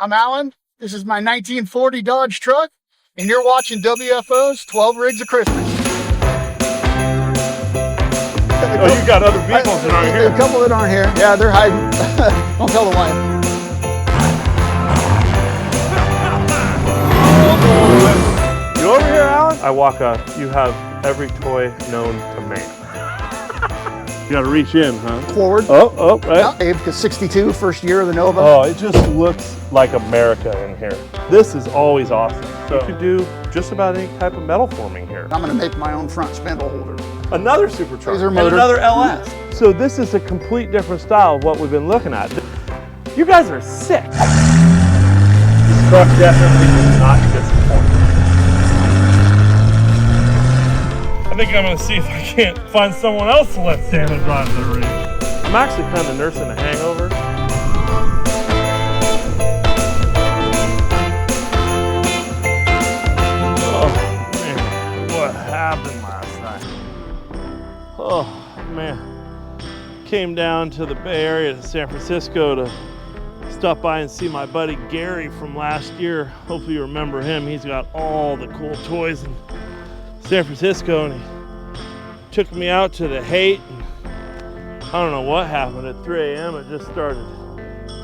I'm Allan. This is my 1940 Dodge truck, and you're watching WFO's 12 Rigs of Christmas. Oh, you got other vehicles that aren't here. A couple that aren't here. Yeah, they're hiding. Don't tell the wife. You over here, Allan? I walk up. You have every toy known to man. You gotta reach in, huh? Forward. Oh, right. Yeah, Abe, 62, first year of the Nova. Oh, it just looks like America in here. This is always awesome. So you could do just about any type of metal forming here. I'm gonna make my own front spindle holder. Another supercharger Laser and motor. another LS. So this is a complete different style of what we've been looking at. You guys are sick. This truck definitely did not disappoint. I think I'm gonna see if I can't find someone else to let Santa drive the rig. I'm actually kind of nursing a hangover. Oh man, what happened last night? Oh man, came down to the Bay Area to San Francisco to stop by and see my buddy Gary from last year. Hopefully you remember him. He's got all the cool toys in San Francisco, and he took me out to the Haight, and I don't know what happened. At 3 a.m. it just started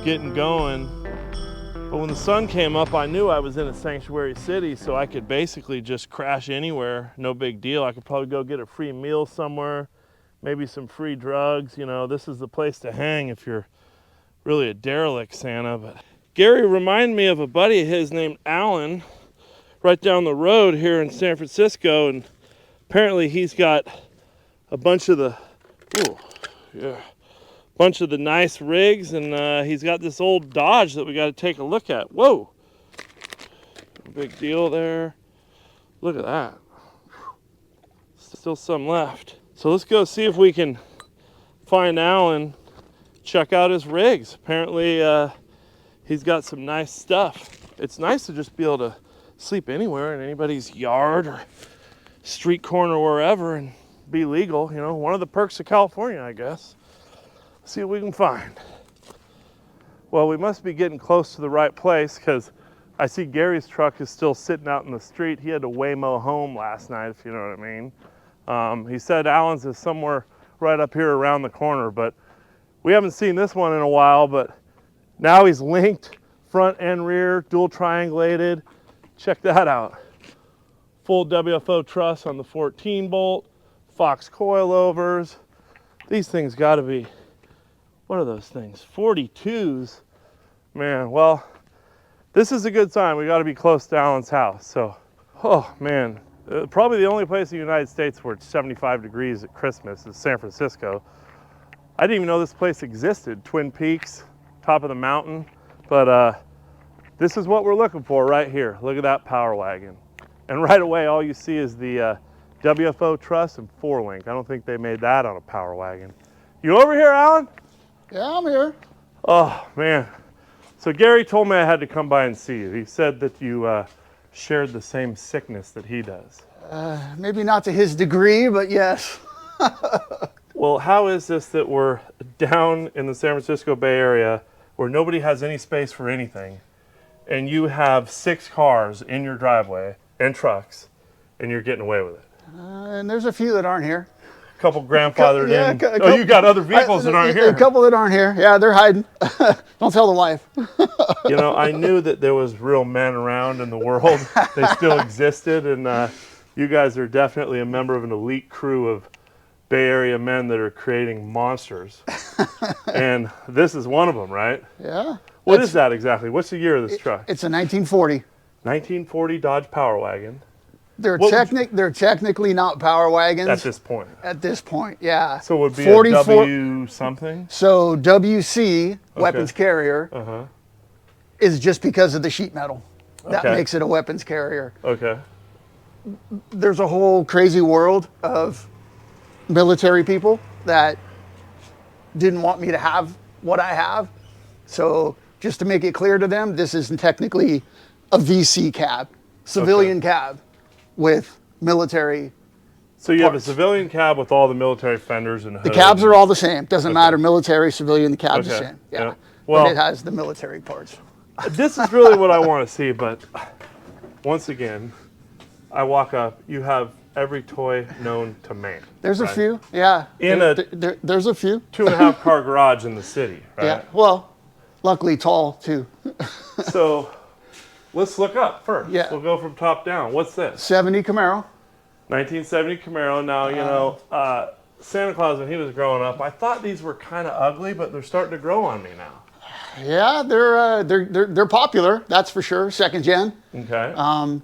getting going. But when the sun came up, I knew I was in a sanctuary city, so I could basically just crash anywhere, no big deal. I could probably go get a free meal somewhere, maybe some free drugs. You know, this is the place to hang if you're really a derelict, Santa. But Gary reminded me of a buddy of his named Allan, right down the road here in San Francisco, and apparently he's got a bunch of the nice rigs, and he's got this old Dodge that we got to take a look at. Whoa, big deal there. Look at that. Still some left. So let's go see if we can find Allan, check out his rigs. Apparently he's got some nice stuff. It's nice to just be able to sleep anywhere in anybody's yard or street corner or wherever and be legal. You know, one of the perks of California, I guess. Let's see what we can find. Well, we must be getting close to the right place because I see Gary's truck is still sitting out in the street. He had to Waymo home last night, if you know what I mean. He said Allan's is somewhere right up here around the corner, but we haven't seen this one in a while. But now he's linked front and rear, dual triangulated. Check that out. Full WFO truss on the 14 bolt, Fox coilovers. These things gotta be, what are those things? 42s. Man, well, this is a good sign. We gotta be close to Allan's house. So, oh man, probably the only place in the United States where it's 75 degrees at Christmas is San Francisco. I didn't even know this place existed. Twin Peaks, top of the mountain. But this is what we're looking for right here. Look at that power wagon. And right away, all you see is the WFO truss and 4-link. I don't think they made that on a power wagon. You over here, Allan? Yeah, I'm here. Oh, man. So Gary told me I had to come by and see you. He said that you shared the same sickness that he does. Maybe not to his degree, but yes. Well, how is this that we're down in the San Francisco Bay Area where nobody has any space for anything, and you have 6 cars in your driveway and trucks, and you're getting away with it? And there's a few that aren't here. A couple grandfathered in. Oh, you got other vehicles that aren't here. A couple that aren't here. Yeah, they're hiding. Don't tell the wife. You know, I knew that there was real men around in the world. They still existed, and you guys are definitely a member of an elite crew of Bay Area men that are creating monsters. And this is one of them, right? Yeah. What is that exactly? What's the year of this truck? It's a 1940. 1940 Dodge Power Wagon. They're technically not power wagons. At this point. At this point, yeah. So it would be a W something? So WC, weapons carrier, is just because of the sheet metal. That makes it a weapons carrier. Okay. There's a whole crazy world of military people that didn't want me to have what I have. So just to make it clear to them, this isn't technically a VC cab, civilian cab with military. So you have a civilian cab with all the military fenders and hoods. The cabs are all the same. Doesn't matter, military, civilian, the cab's the same. Yeah. Well, but it has the military parts. This is really what I want to see, but once again, I walk up, you have every toy known to man. There's right? a few, yeah. In There's a few. 2.5 car garage in the city, right? Yeah, well, luckily tall too. So let's look up first. Yeah. We'll go from top down. What's this? 70 Camaro. 1970 Camaro. Now, you know, Santa Claus, when he was growing up, I thought these were kind of ugly, but they're starting to grow on me now. Yeah, they're popular, that's for sure. Second gen. Okay.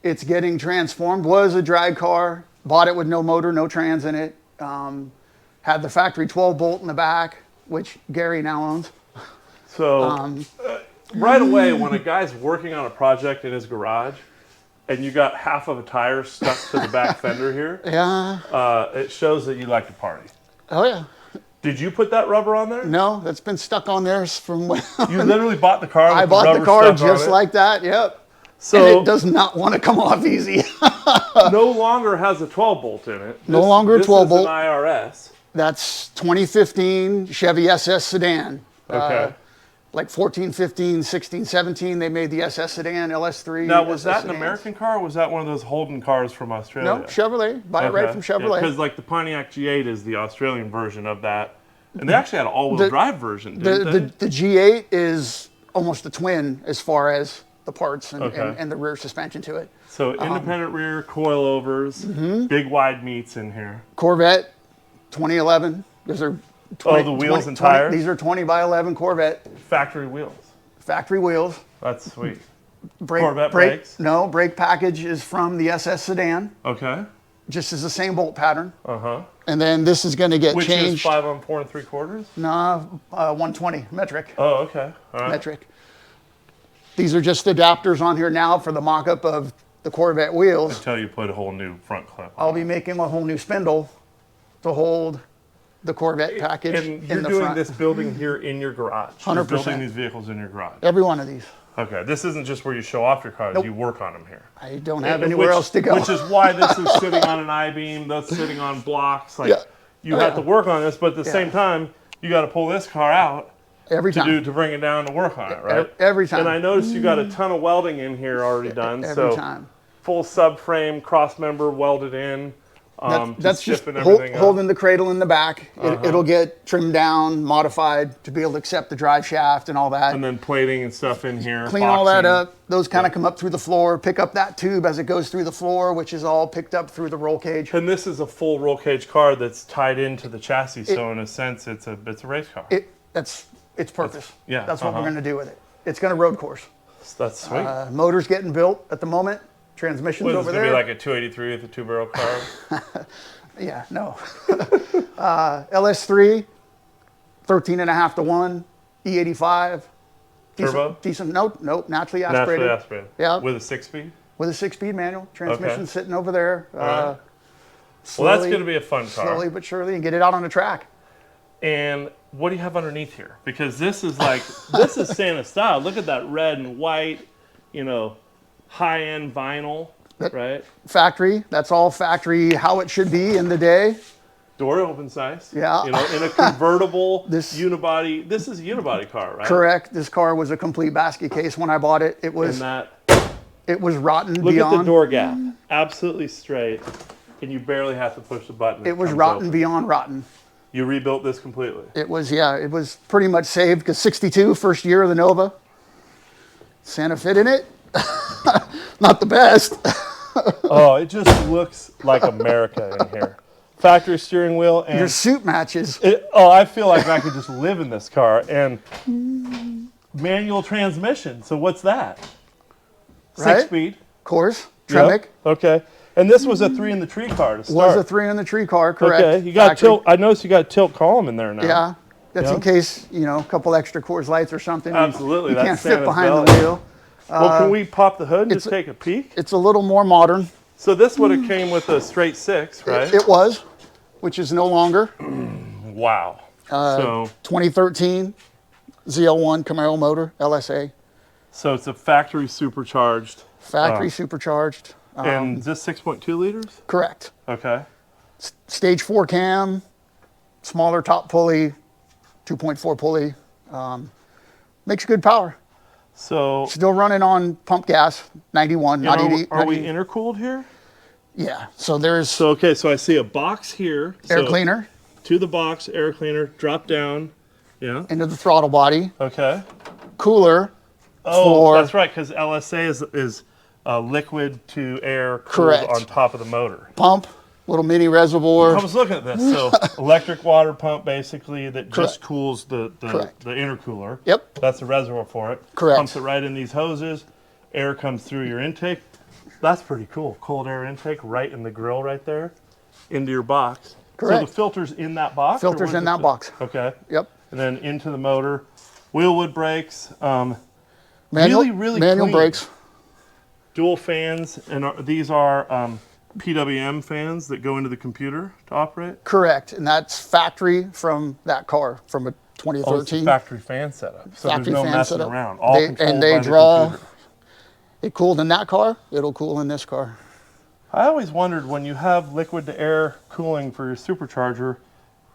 It's getting transformed. Was a drag car. Bought it with no motor, no trans in it. Had the factory 12 bolt in the back, which Gary now owns. So right away, when a guy's working on a project in his garage, and you got half of a tire stuck to the back fender here, Yeah. it shows that you like to party. Oh yeah. Did you put that rubber on there? No, that's been stuck on there from when You literally bought the car with I the bought rubber the car stuck on just it? like that. Yep. So And it does not want to come off easy. no longer has a 12 bolt in it. No longer a 12 bolt. This is an IRS. That's 2015 Chevy SS sedan. Okay. Like 14, 15, 16, 17, they made the SS sedan, LS3. Now, was SS that an sedans. American car, or was that one of those Holden cars from Australia? No, Chevrolet. Buy it right from Chevrolet. Because like the Pontiac G8 is the Australian version of that. And they actually had an all-wheel drive version, didn't they? The G8 is almost a twin as far as the parts and, Okay. and the rear suspension to it. So independent rear, coilovers, big wide meats in here. Corvette, 2011. Those are 20, the wheels and 20 tires? These are 20 by 11 Corvette. Factory wheels. Factory wheels. That's sweet. Corvette brakes? No, brake package is from the SS sedan. Okay. Just as the same bolt pattern. Uh-huh. And then this is going to get Which changed. is 5 on 4 3/4? No, 120 metric. Oh, okay. All right. Metric. These are just adapters on here now for the mock-up of the Corvette wheels. Until you put a whole new front clip on. I'll be making a whole new spindle to hold the Corvette package And in you're the doing front. this building here in your garage. 100%. You're building these vehicles in your garage. Every one of these. Okay, this isn't just where you show off your cars. Nope. You work on them here. I don't have anywhere else to go. Which is why this is sitting on an I-beam. That's sitting on blocks. Like Yeah. you have to work on this, but at the same time, you got to pull this car out Every time. to bring it down to work on it, right? Every time. And I noticed you got a ton of welding in here already done. Every so time. full subframe, cross member welded in. That's just stiffen everything up. holding the cradle in the back. It'll get trimmed down, modified to be able to accept the drive shaft and all that. And then plating and stuff in here. Clean all that boxing. up. Those kind of come up through the floor. Pick up that tube as it goes through the floor, which is all picked up through the roll cage. And this is a full roll cage car that's tied into the chassis. So in a sense, it's a race car. That's its purpose. Yeah, That's what we're going to do with it. It's going to road course. That's sweet. Motor's getting built at the moment. Transmission's What is over this going to there. be like a 283 with a two-barrel car? Yeah, no. LS3, 13.5 to 1, E85. Turbo? Decent. Nope, naturally aspirated. Naturally aspirated. Yeah. With a 6-speed? With a 6-speed manual. Transmission Okay. sitting over there. right. Well, Slowly, that's going to be a fun car. slowly but surely, and get it out on the track. And what do you have underneath here? Because this is like, this is Santa style. Look at that red and white, high-end vinyl, right? Factory. That's all factory, how it should be in the day. Door open size. Yeah. In a convertible This- unibody. This is a unibody car, right? Correct. This car was a complete basket case when I bought it. It And was that, rotten look beyond. at the door gap. Absolutely straight. And you barely have to push the button. It was comes rotten open. beyond rotten. You rebuilt this completely. It was pretty much saved because 62, first year of the Nova. Santa fit in it. Not the best. Oh, it just looks like America in here. Factory steering wheel and Your suit matches. I feel like I could just live in this car. And manual transmission. So what's that? Right? 6-speed. Course. Tremec. Yep. Okay. And this was a 3 in the tree car to start. Was a 3 in the tree car, correct. Okay. You got Factory. tilt. I noticed you got a tilt column in there now. Yeah. That's Yeah. in case, a couple extra Coors Lights or something. Absolutely, You that's can't fit Santa's behind belly. the wheel. Well, can we pop the hood and just take a peek? It's a little more modern. So this would have came with a straight 6, right? It was, which is no longer. Wow. So 2013 ZL1 Camaro motor, LSA. it's a factory supercharged. Factory supercharged. And is this 6.2 liters? Correct. Okay. Stage 4 cam, smaller top pulley, 2.4 pulley. Makes good power. So Still running on pump gas, 91, not 80. are we intercooled here? Yeah. So there's So okay, so I see a box here. air So cleaner to the box, air cleaner, drop down. Yeah. into the throttle body, Okay. cooler. Oh, for, that's right, because LSA is liquid to air cooled Correct. on top of the motor. Pump, little mini reservoir. I was looking at this. So electric water pump basically that just Correct. cools the Correct. intercooler. Yep. That's the reservoir for it. Correct. Pumps it right in these hoses. Air comes through your intake. That's pretty cool. Cold air intake right in the grill right there into your box. Correct. So the filter's in that box? or Filter's where's in the that box. Okay. Yep. And then into the motor. Wheelwood brakes. Manual, Really manual clean. brakes. Dual fans, and these are PWM fans that go into the computer to operate. Correct. And that's factory from that car from a Oh, it's a 2013. factory fan setup. So Factory there's no fan messing setup. around. All They- controlled and they by the draw- computer. It cooled in that car. It'll cool in this car. I always wondered when you have liquid to air cooling for your supercharger,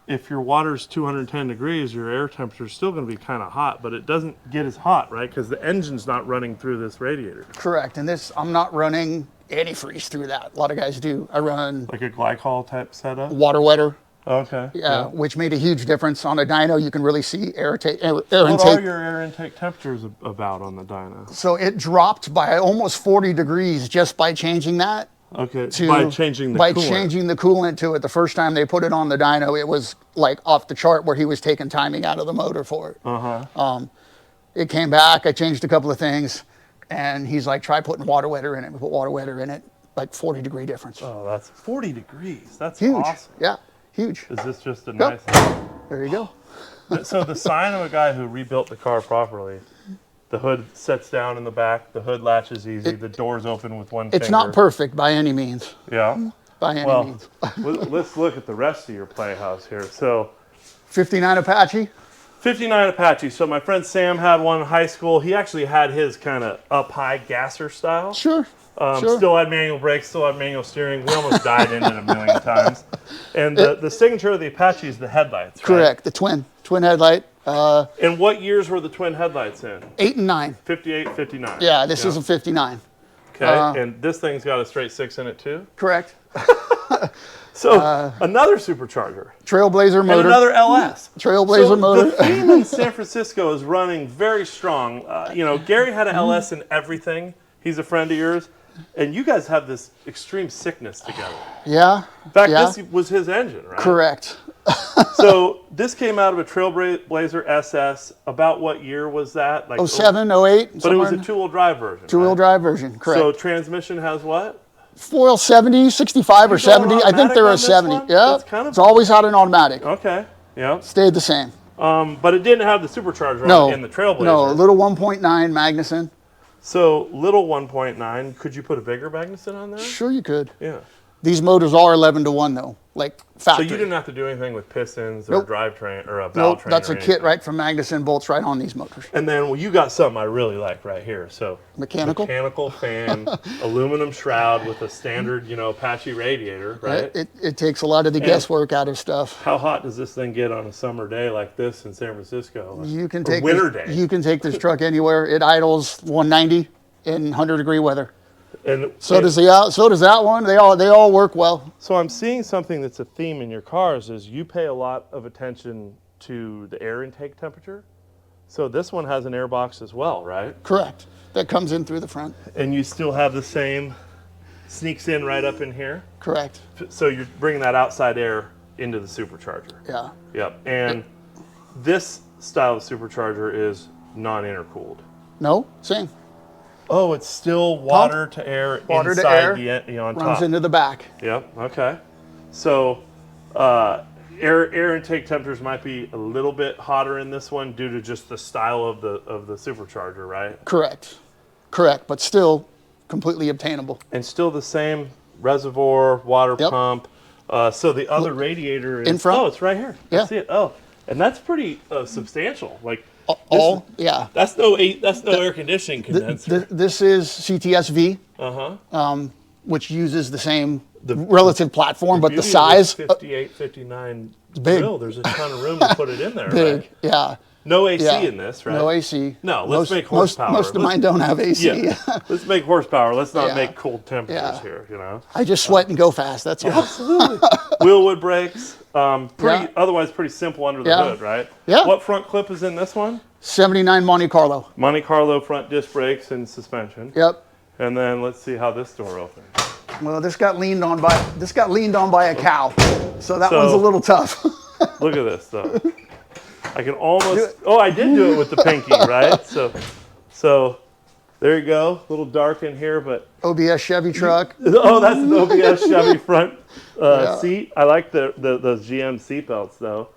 if your water's 210 degrees, your air temperature is still going to be kind of hot, but it doesn't get as hot, right? Because the engine's not running through this radiator. Correct. And this, I'm not running antifreeze through that. A lot of guys do. I run Like a glycol type setup? water wetter. Okay. Which made a huge difference on a dyno. You can really see air What intake. are your air intake temperatures about on the dyno? So it dropped by almost 40 degrees just by changing that. Okay, To, by changing the by coolant. changing the coolant to it. The first time they put it on the dyno, it was like off the chart where he was taking timing out of the motor for it. It came back. I changed a couple of things, and he's like, "Try putting water wetter in it." We put water wetter in it, like 40-degree difference. Oh, that's 40 degrees. That's Huge. awesome. Yeah, huge. Is this just a Yep. nice... There you go. So the sign of a guy who rebuilt the car properly, the hood sets down in the back, the hood latches easy, the door's open with one finger. It's not perfect by any means. Yeah. By any Well, means. let's look at the rest of your playhouse here. So 59 Apache. 59 Apache. So my friend Sam had one in high school. He actually had his kind of up high gasser style. Sure. Sure. Still had manual brakes, still had manual steering. We almost died in it a million times. And the signature of the Apache is the headlights, right? Correct. The twin headlight. And what years were the twin headlights in? 8 and 9. 58, 59. Yeah, this is a 59. Okay, and this thing's got a straight 6 in it too? Correct. So another supercharger. Trailblazer And motor. another LS. Trailblazer So motor. the theme in San Francisco is running very strong. Gary had an LS in everything. He's a friend of yours. And you guys have this extreme sickness together. Yeah. In fact, yeah. this was his engine, right? Correct. So this came out of a Trailblazer SS. About what year was that? Like 07, 08. But it was a two-wheel drive version. two-wheel right? drive version. Correct. So transmission has what? 4 70, 65 or You going 70. I think automatic they're on a this 70. one? Yeah. That's kind of- It's always had an automatic. Okay. Yeah. Stayed the same. But it didn't have the supercharger No. on it in the Trailblazer. No, a little 1.9 Magnuson. So little 1.9. Could you put a bigger Magnuson on there? Sure you could. Yeah. These motors are 11-to-1 though, like So factory. you didn't have to do anything with pistons or Nope. drivetrain or a valve Nope, train. that's or a kit anything. right from Magnuson, bolts right on these motors. And then you got something I really like right here. So Mechanical? mechanical fan, aluminum shroud with a standard, Apache radiator, right? It takes a lot of the guesswork out of stuff. How hot does this thing get on a summer day like this in San Francisco? You can Or take winter this, day. You can take this truck anywhere. It idles 190 in 100-degree weather. And So does that one. They all work well. So I'm seeing something that's a theme in your cars is you pay a lot of attention to the air intake temperature. So this one has an air box as well, right? Correct. That comes in through the front. And you still have the same, sneaks in right up in here. Correct. So you're bringing that outside air into the supercharger. Yeah. Yep. And this style of supercharger is non-intercooled. No, same. Oh, it's still water to air Water to inside air, the on runs top. into the back. Yep. Okay. So air intake temperatures might be a little bit hotter in this one due to just the style of the supercharger, right? Correct. Correct, but still completely obtainable. And still the same reservoir, water Yep. pump. So the other radiator is in front? Oh, it's right here. Yeah. I see it. Oh, and that's pretty substantial. Like Yeah. that's no air conditioning condenser. This is CTSV, which uses the same relative platform, but the Beauty of this size 58, 59 big. grill, there's a ton of room to put it in there. big. Right? Yeah. No AC Yeah. in this, right? No AC. No, let's make horsepower. Most of mine don't have AC. Yeah. Let's make horsepower. Let's not Yeah. make cold temperatures Yeah. here, you know? I just sweat and go fast. That's all. Absolutely. Wheelwood brakes. Yeah. Otherwise pretty simple under the Yeah. hood, right? Yeah. What front clip is in this one? 79 Monte Carlo. Monte Carlo front disc brakes and suspension. Yep. And then let's see how this door opens. Well, this got leaned on by a cow, so that one's a little tough. Look at this though. I can almost. Oh, I did do it with the pinky, right? So there you go. A little dark in here, but OBS Chevy truck. oh, that's an OBS Chevy front Yeah. seat. I like those GM seat belts though.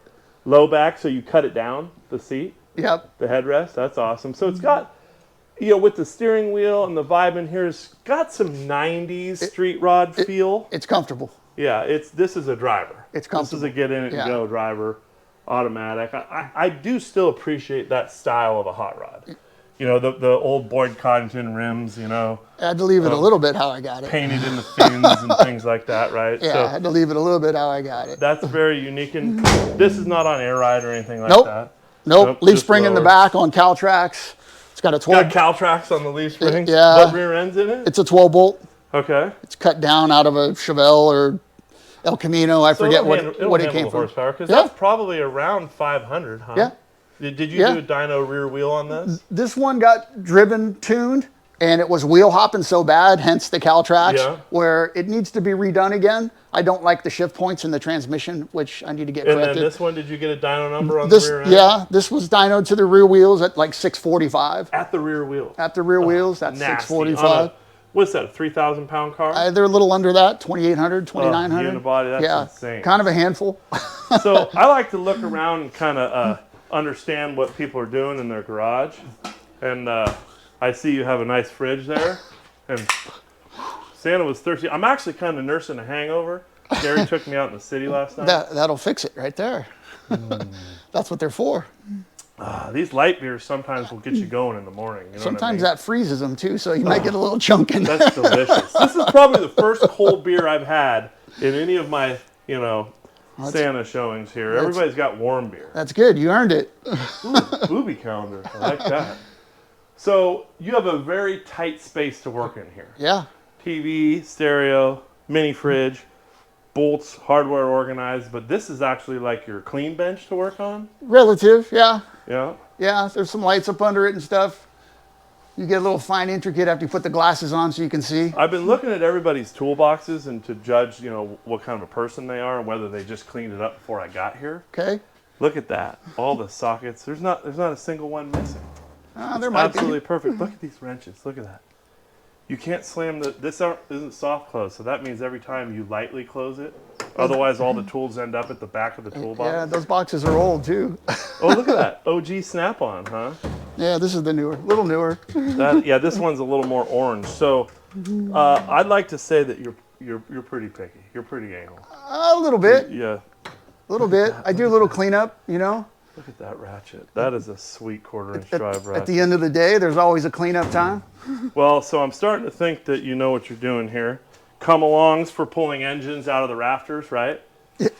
Low back, so you cut it down the seat, Yep. the headrest. That's awesome. So it's got, with the steering wheel and the vibe in here, it's got some '90s street rod feel. It's comfortable. Yeah, this is a driver. It's This is a comfortable. get in it and go driver, automatic. I do still appreciate that style of a hot rod. The old Boyd Coddington rims, I had to leave it a little bit how I got it. painted in the fins and things like that, right? Yeah, I So had to leave it a little bit how I got it. that's very unique. And this is not on air ride or anything like Nope. that. Nope. Leaf just spring in the lower. back on Caltrax. It's got a 12. Got Caltrax on the leaf springs. Yeah. What rear end's in it? It's a 12 bolt. Okay. It's cut down out of a Chevelle or El Camino. I forget what it came from. Horsepower, because Yeah. that's probably around 500, huh? Yeah. Did you Yeah. do a dyno rear wheel on this? This one got driven tuned, and it was wheel hopping so bad, hence the Caltrax, Yeah. where it needs to be redone again. I don't like the shift points in the transmission, which I need to get And corrected. then this one, did you get a dyno number on This, the rear end? yeah, this was dynoed to the rear wheels at like 645. At the rear wheel. At the rear wheels, that's Nasty. 645. What's that, a 3,000 pound car? They're a little under that, 2,800, 2,900. unibody, that's yeah, insane. kind of a handful. So I like to look around and kind of understand what people are doing in their garage. And I see you have a nice fridge there. And Santa was thirsty. I'm actually kind of nursing a hangover. Gary took me out in the city last night. That'll fix it right there. That's what they're for. These light beers sometimes will get you going in the morning. You know Sometimes what I mean? that freezes them too, so you might get a little chunking. That's delicious. This is probably the first cold beer I've had in any of my, Santa showings here. Everybody's got warm beer. That's good. You earned it. Ooh, booby calendar. I like that. So you have a very tight space to work in here. Yeah. TV, stereo, mini fridge, bolts, hardware organized, but this is actually like your clean bench to work on? Relative. Yeah. Yeah. Yeah. There's some lights up under it and stuff. You get a little fine intricate after you put the glasses on so you can see. I've been looking at everybody's toolboxes and to judge, what kind of a person they are and whether they just cleaned it up before I got here. Okay. Look at that. All the sockets. There's not a single one missing. There might Absolutely be. perfect. Look at these wrenches. Look at that. You can't slam this isn't soft close, so that means every time you lightly close it. Otherwise, all the tools end up at the back of the toolbox. Yeah, those boxes are old too. Oh, look at that. OG Snap-on, huh? Yeah, this is the newer, little newer. This one's a little more orange. So I'd like to say that you're pretty picky. You're pretty anal. A little bit. Yeah. A little bit. I do a little cleanup, Look at that ratchet. That is a sweet quarter-inch drive ratchet. At the end of the day, there's always a cleanup time. Well, so I'm starting to think that you know what you're doing here. Come-alongs for pulling engines out of the rafters, right?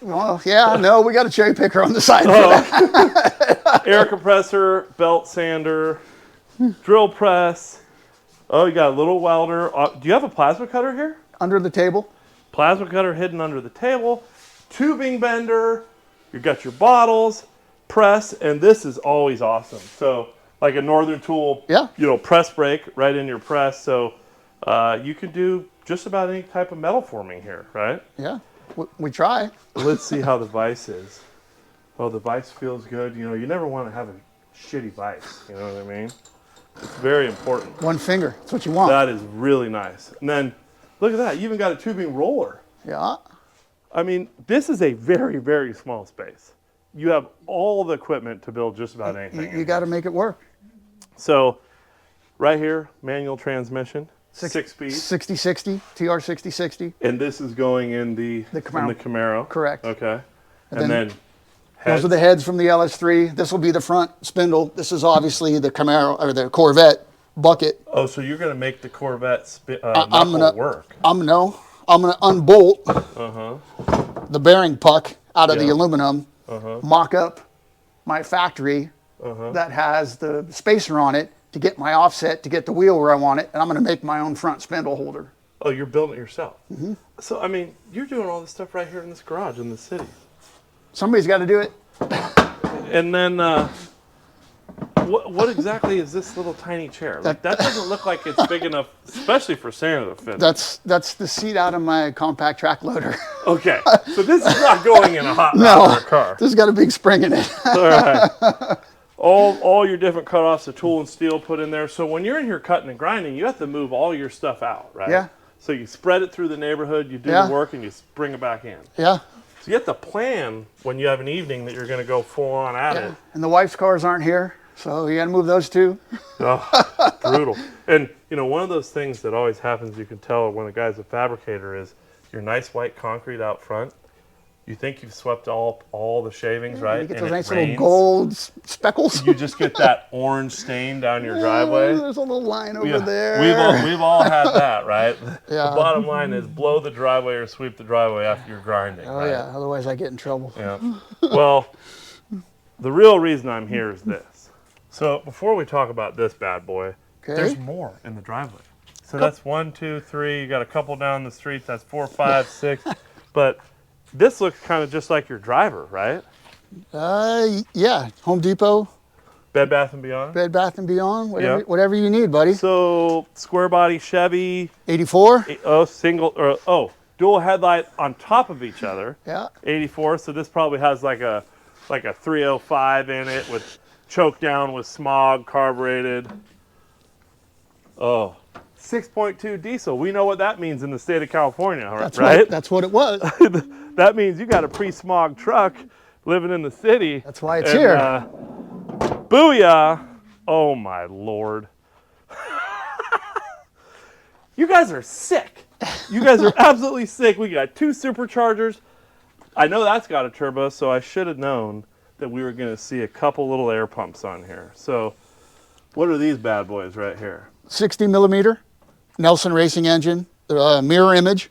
Well, yeah, no, we got a cherry picker on the side for that. Air compressor, belt sander, drill press. Oh, you got a little welder. Do you have a plasma cutter here? Under the table. Plasma cutter hidden under the table. Tubing bender. You got your bottles, press, and this is always awesome. So, like a Northern Tool, Yeah. Press brake right in your press. So, you can do just about any type of metal forming here, right? Yeah, we try. Let's see how the vise is. Oh, the vise feels good. You never want to have a shitty vise. You know what I mean? It's very important. One finger. That's what you want. That is really nice. And then, look at that. You even got a tubing roller. Yeah. I mean, this is a very, very small space. You have all the equipment to build just about anything. You got to make it work. So, right here, manual transmission, 6-speed. 6060, TR 6060. And this is going in the Camaro. In the Camaro. Correct. Okay. And then Those are the heads from the LS3. This will be the front spindle. This is obviously the Camaro or the Corvette bucket. Oh, so you're going to make the Corvette I'm gonna work. I'm gonna unbolt the bearing puck out of the aluminum, mock up my factory, that has the spacer on it to get my offset, to get the wheel where I want it, and I'm going to make my own front spindle holder. Oh, you're building it yourself. So, I mean, you're doing all this stuff right here in this garage in the city. Somebody's got to do it. And then, what exactly is this little tiny chair? Like, that doesn't look like it's big enough, especially for Santa to fit. That's the seat out of my compact track loader. Okay, so this is not going in a hot rod No, or a car. this has got a big spring in it. All right. All your different cutoffs of tool and steel put in there. So when you're in here cutting and grinding, you have to move all your stuff out, right? Yeah. So you spread it through the neighborhood, you do Yeah. the work, and you bring it back in. Yeah. So you have to plan when you have an evening that you're going to go full on at it. And the wife's cars aren't here, so you got to move those too. Oh, brutal. And, you know, one of those things that always happens, you can tell when a guy's a fabricator, is your nice white concrete out front. You think you've swept all the shavings, right? You get and those nice rains. little gold speckles. You just get that orange stain down your driveway. There's a little line over Yeah, there. we've all had that, right? Yeah. The bottom line is blow the driveway or sweep the driveway after you're grinding. Oh right? yeah, otherwise I get in trouble. Yeah. Well, the real reason I'm here is this. So before we talk about this bad boy, there's more in the driveway. So that's 1, 2, 3. You got a couple down the street. That's 4, 5, 6. But this looks kind of just like your driver, right? Yeah, Home Depot, Bed Bath & Beyond. Bed Bath & Beyond, whatever, Yeah. whatever you need, buddy. So square body Chevy. 84. Dual headlight on top of each other. Yeah. 84. So this probably has like a 305 in it with choke down with smog, carbureted. Oh, 6.2 diesel. We know what that means in the state of California, right? That's what it was. That means you got a pre-smog truck living in the city. That's why it's here. Booyah! Oh my Lord. You guys are sick. You guys are absolutely sick. We got 2 superchargers. I know that's got a turbo, so I should have known that we were going to see a couple little air pumps on here. So what are these bad boys right here? 60 millimeter Nelson racing engine, mirror image,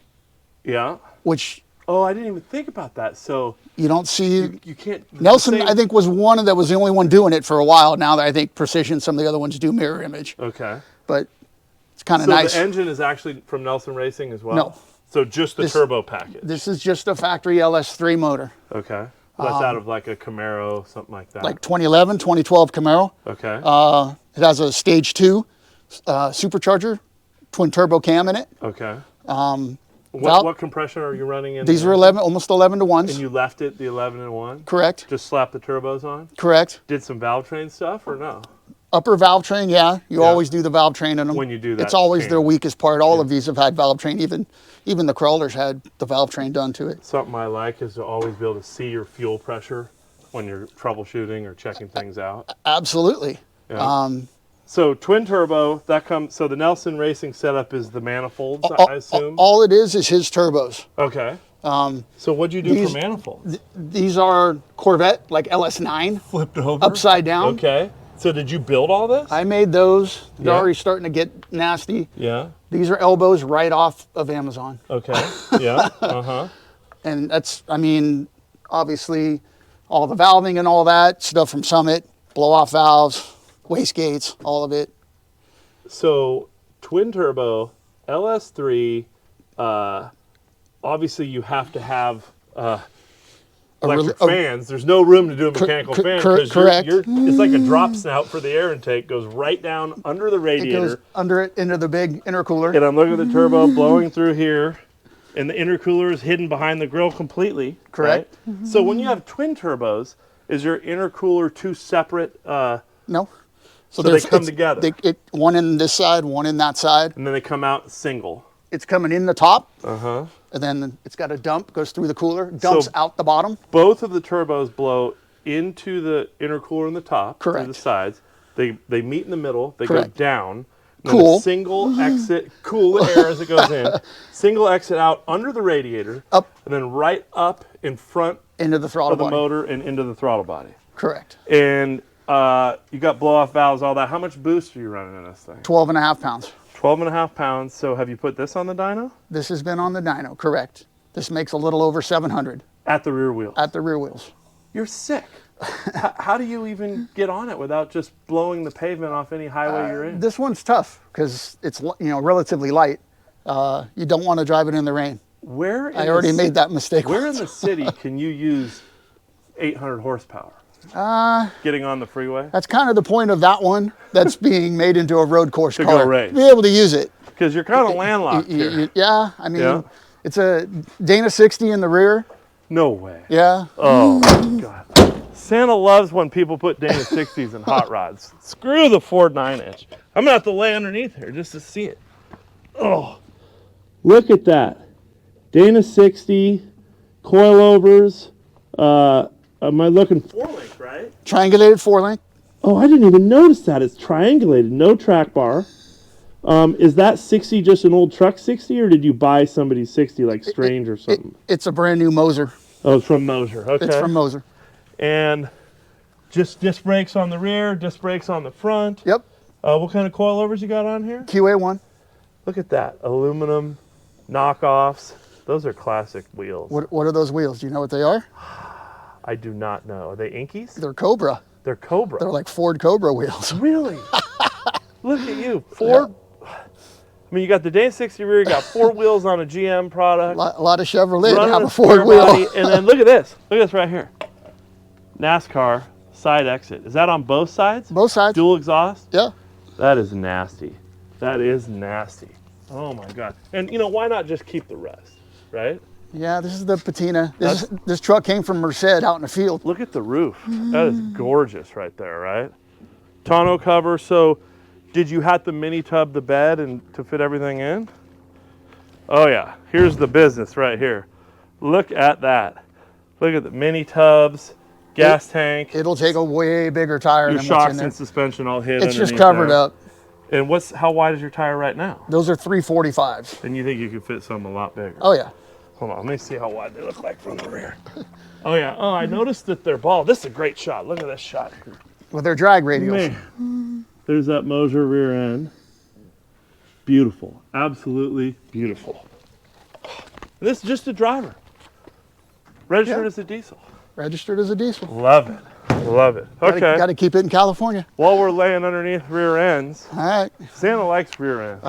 Yeah. which Oh, I didn't even think about that. So you don't see. you can't. Nelson, same- I think, was the only one doing it for a while. Now that I think Precision, some of the other ones do mirror image, Okay. but it's kind of So nice. the engine is actually from Nelson Racing as well? No. So just the turbo package? This is just a factory LS3 motor, Okay. That's out of like a Camaro, something like that. like 2011, 2012 Camaro. Okay. It has a stage 2 supercharger, twin turbo cam in it. Okay. Valve- What compression are you running in? These there? are almost 11 to 1s. And you left it the 11-1? Correct. Just slap the turbos on? Correct. Did some valve train stuff or no? Upper valve train, yeah. You always do the valve train in them. When you do that It's always change. their weakest part. All of these have had valve train. Even the crawlers had the valve train done to it. Something I like is to always be able to see your fuel pressure when you're troubleshooting or checking things out. Absolutely. Yeah. So twin turbo, that comes. So the Nelson Racing setup is the manifolds, I assume. All it is his turbos. Okay. So what'd you do for manifolds? These are Corvette, like LS9, Flipped over, upside down. Okay. So did you build all this? I made those. They're Yeah. already starting to get nasty. Yeah. These are elbows right off of Amazon. Okay. Yeah. Uh-huh. And that's, I mean, obviously all the valving and all that stuff from Summit, blow off valves, wastegates, all of it. So twin turbo, LS3, obviously you have to have electric fans. There's no room to do a mechanical fan because correct. it's like a drop snout for the air intake, goes right down under the It radiator. goes under it into the big intercooler. And I'm looking at the turbo blowing through here, and the intercooler is hidden behind the grill completely. Correct. Right? So when you have twin turbos, is your intercooler two separate? No. So they come together. One in this side, one in that side. And then they come out single. It's coming in the top, Uh-huh. and then it's got a dump, goes through the cooler, dumps out the bottom. Both of the turbos blow into the intercooler in the top, Correct. through the sides. They meet in the middle. They Correct. go down. And Cool. then a single exit, cool the air as it goes in. Single exit out under the radiator. Up. And then right up in front Into the throttle of the body. motor and into the throttle body. Correct. And you got blow-off valves, all that. How much boost are you running in this thing? 12.5 pounds. 12.5 pounds. So have you put this on the dyno? This has been on the dyno, correct. This makes a little over 700 At the rear wheels. at the rear wheels. You're sick. How do you even get on it without just blowing the pavement off any highway you're in? This one's tough because it's relatively light. You don't want to drive it in the rain. I already made that mistake. Where in the city can you use 800 horsepower? Getting on the freeway? That's kind of the point of that one that's being made into a road course car. Go race. Be able to use it. Because you're kind of landlocked here. Yeah, I mean, it's a Dana 60 in the rear. No way. Yeah. Oh, my God. Santa loves when people put Dana 60s in hot rods. Screw the Ford 9-inch. I'm going to have to lay underneath here just to see it. Oh, look at that. Dana 60, coilovers. Am I looking 4-link, right? Triangulated 4-link. Oh, I didn't even notice that. It's triangulated, no track bar. Is that 60 just an old truck 60, or did you buy somebody's 60 like Strange or something? It's a brand new Moser. Oh, it's from Moser. Okay. It's from Moser. And just disc brakes on the rear, disc brakes on the front. Yep. What kind of coilovers you got on here? QA1. Look at that. Aluminum knockoffs. Those are classic wheels. What are those wheels? Do you know what they are? I do not know. Are they Inkies? They're Cobra. They're Cobra. They're like Ford Cobra wheels. Really? Look at you. Ford. Yeah. I mean, you got the Dana 60 rear, you got 4 wheels on a GM product. A lot of Chevrolet to have a Ford wheel. Body, and then look at this. Look at this right here. NASCAR side exit. Is that on both sides? Both sides. Dual exhaust? Yeah. That is nasty. That is nasty. Oh my God. And why not just keep the rest, right? Yeah, this is the patina. This truck came from Merced out in the field. Look at the roof. That is gorgeous right there, right? Tonneau cover. So did you have to mini tub the bed and to fit everything in? Oh yeah, here's the business right here. Look at that. Look at the mini tubs, gas tank. It'll take a way bigger tire than what's in there. Your shocks and suspension all hid It's just covered up. And how wide is your tire right now? Those are 345s. And you think you could fit something a lot bigger? Oh yeah. Hold on, let me see how wide they look like from the rear. Oh yeah, oh I noticed that they're bald. This is a great shot. Look at this shot. With their drag radials. Man. There's that Moser rear end. Beautiful, absolutely beautiful. This is just a driver. Registered as a diesel. Registered as a diesel. Love it, love it. Okay. Got to keep it in California. While we're laying underneath rear ends. All right. Santa likes rear ends.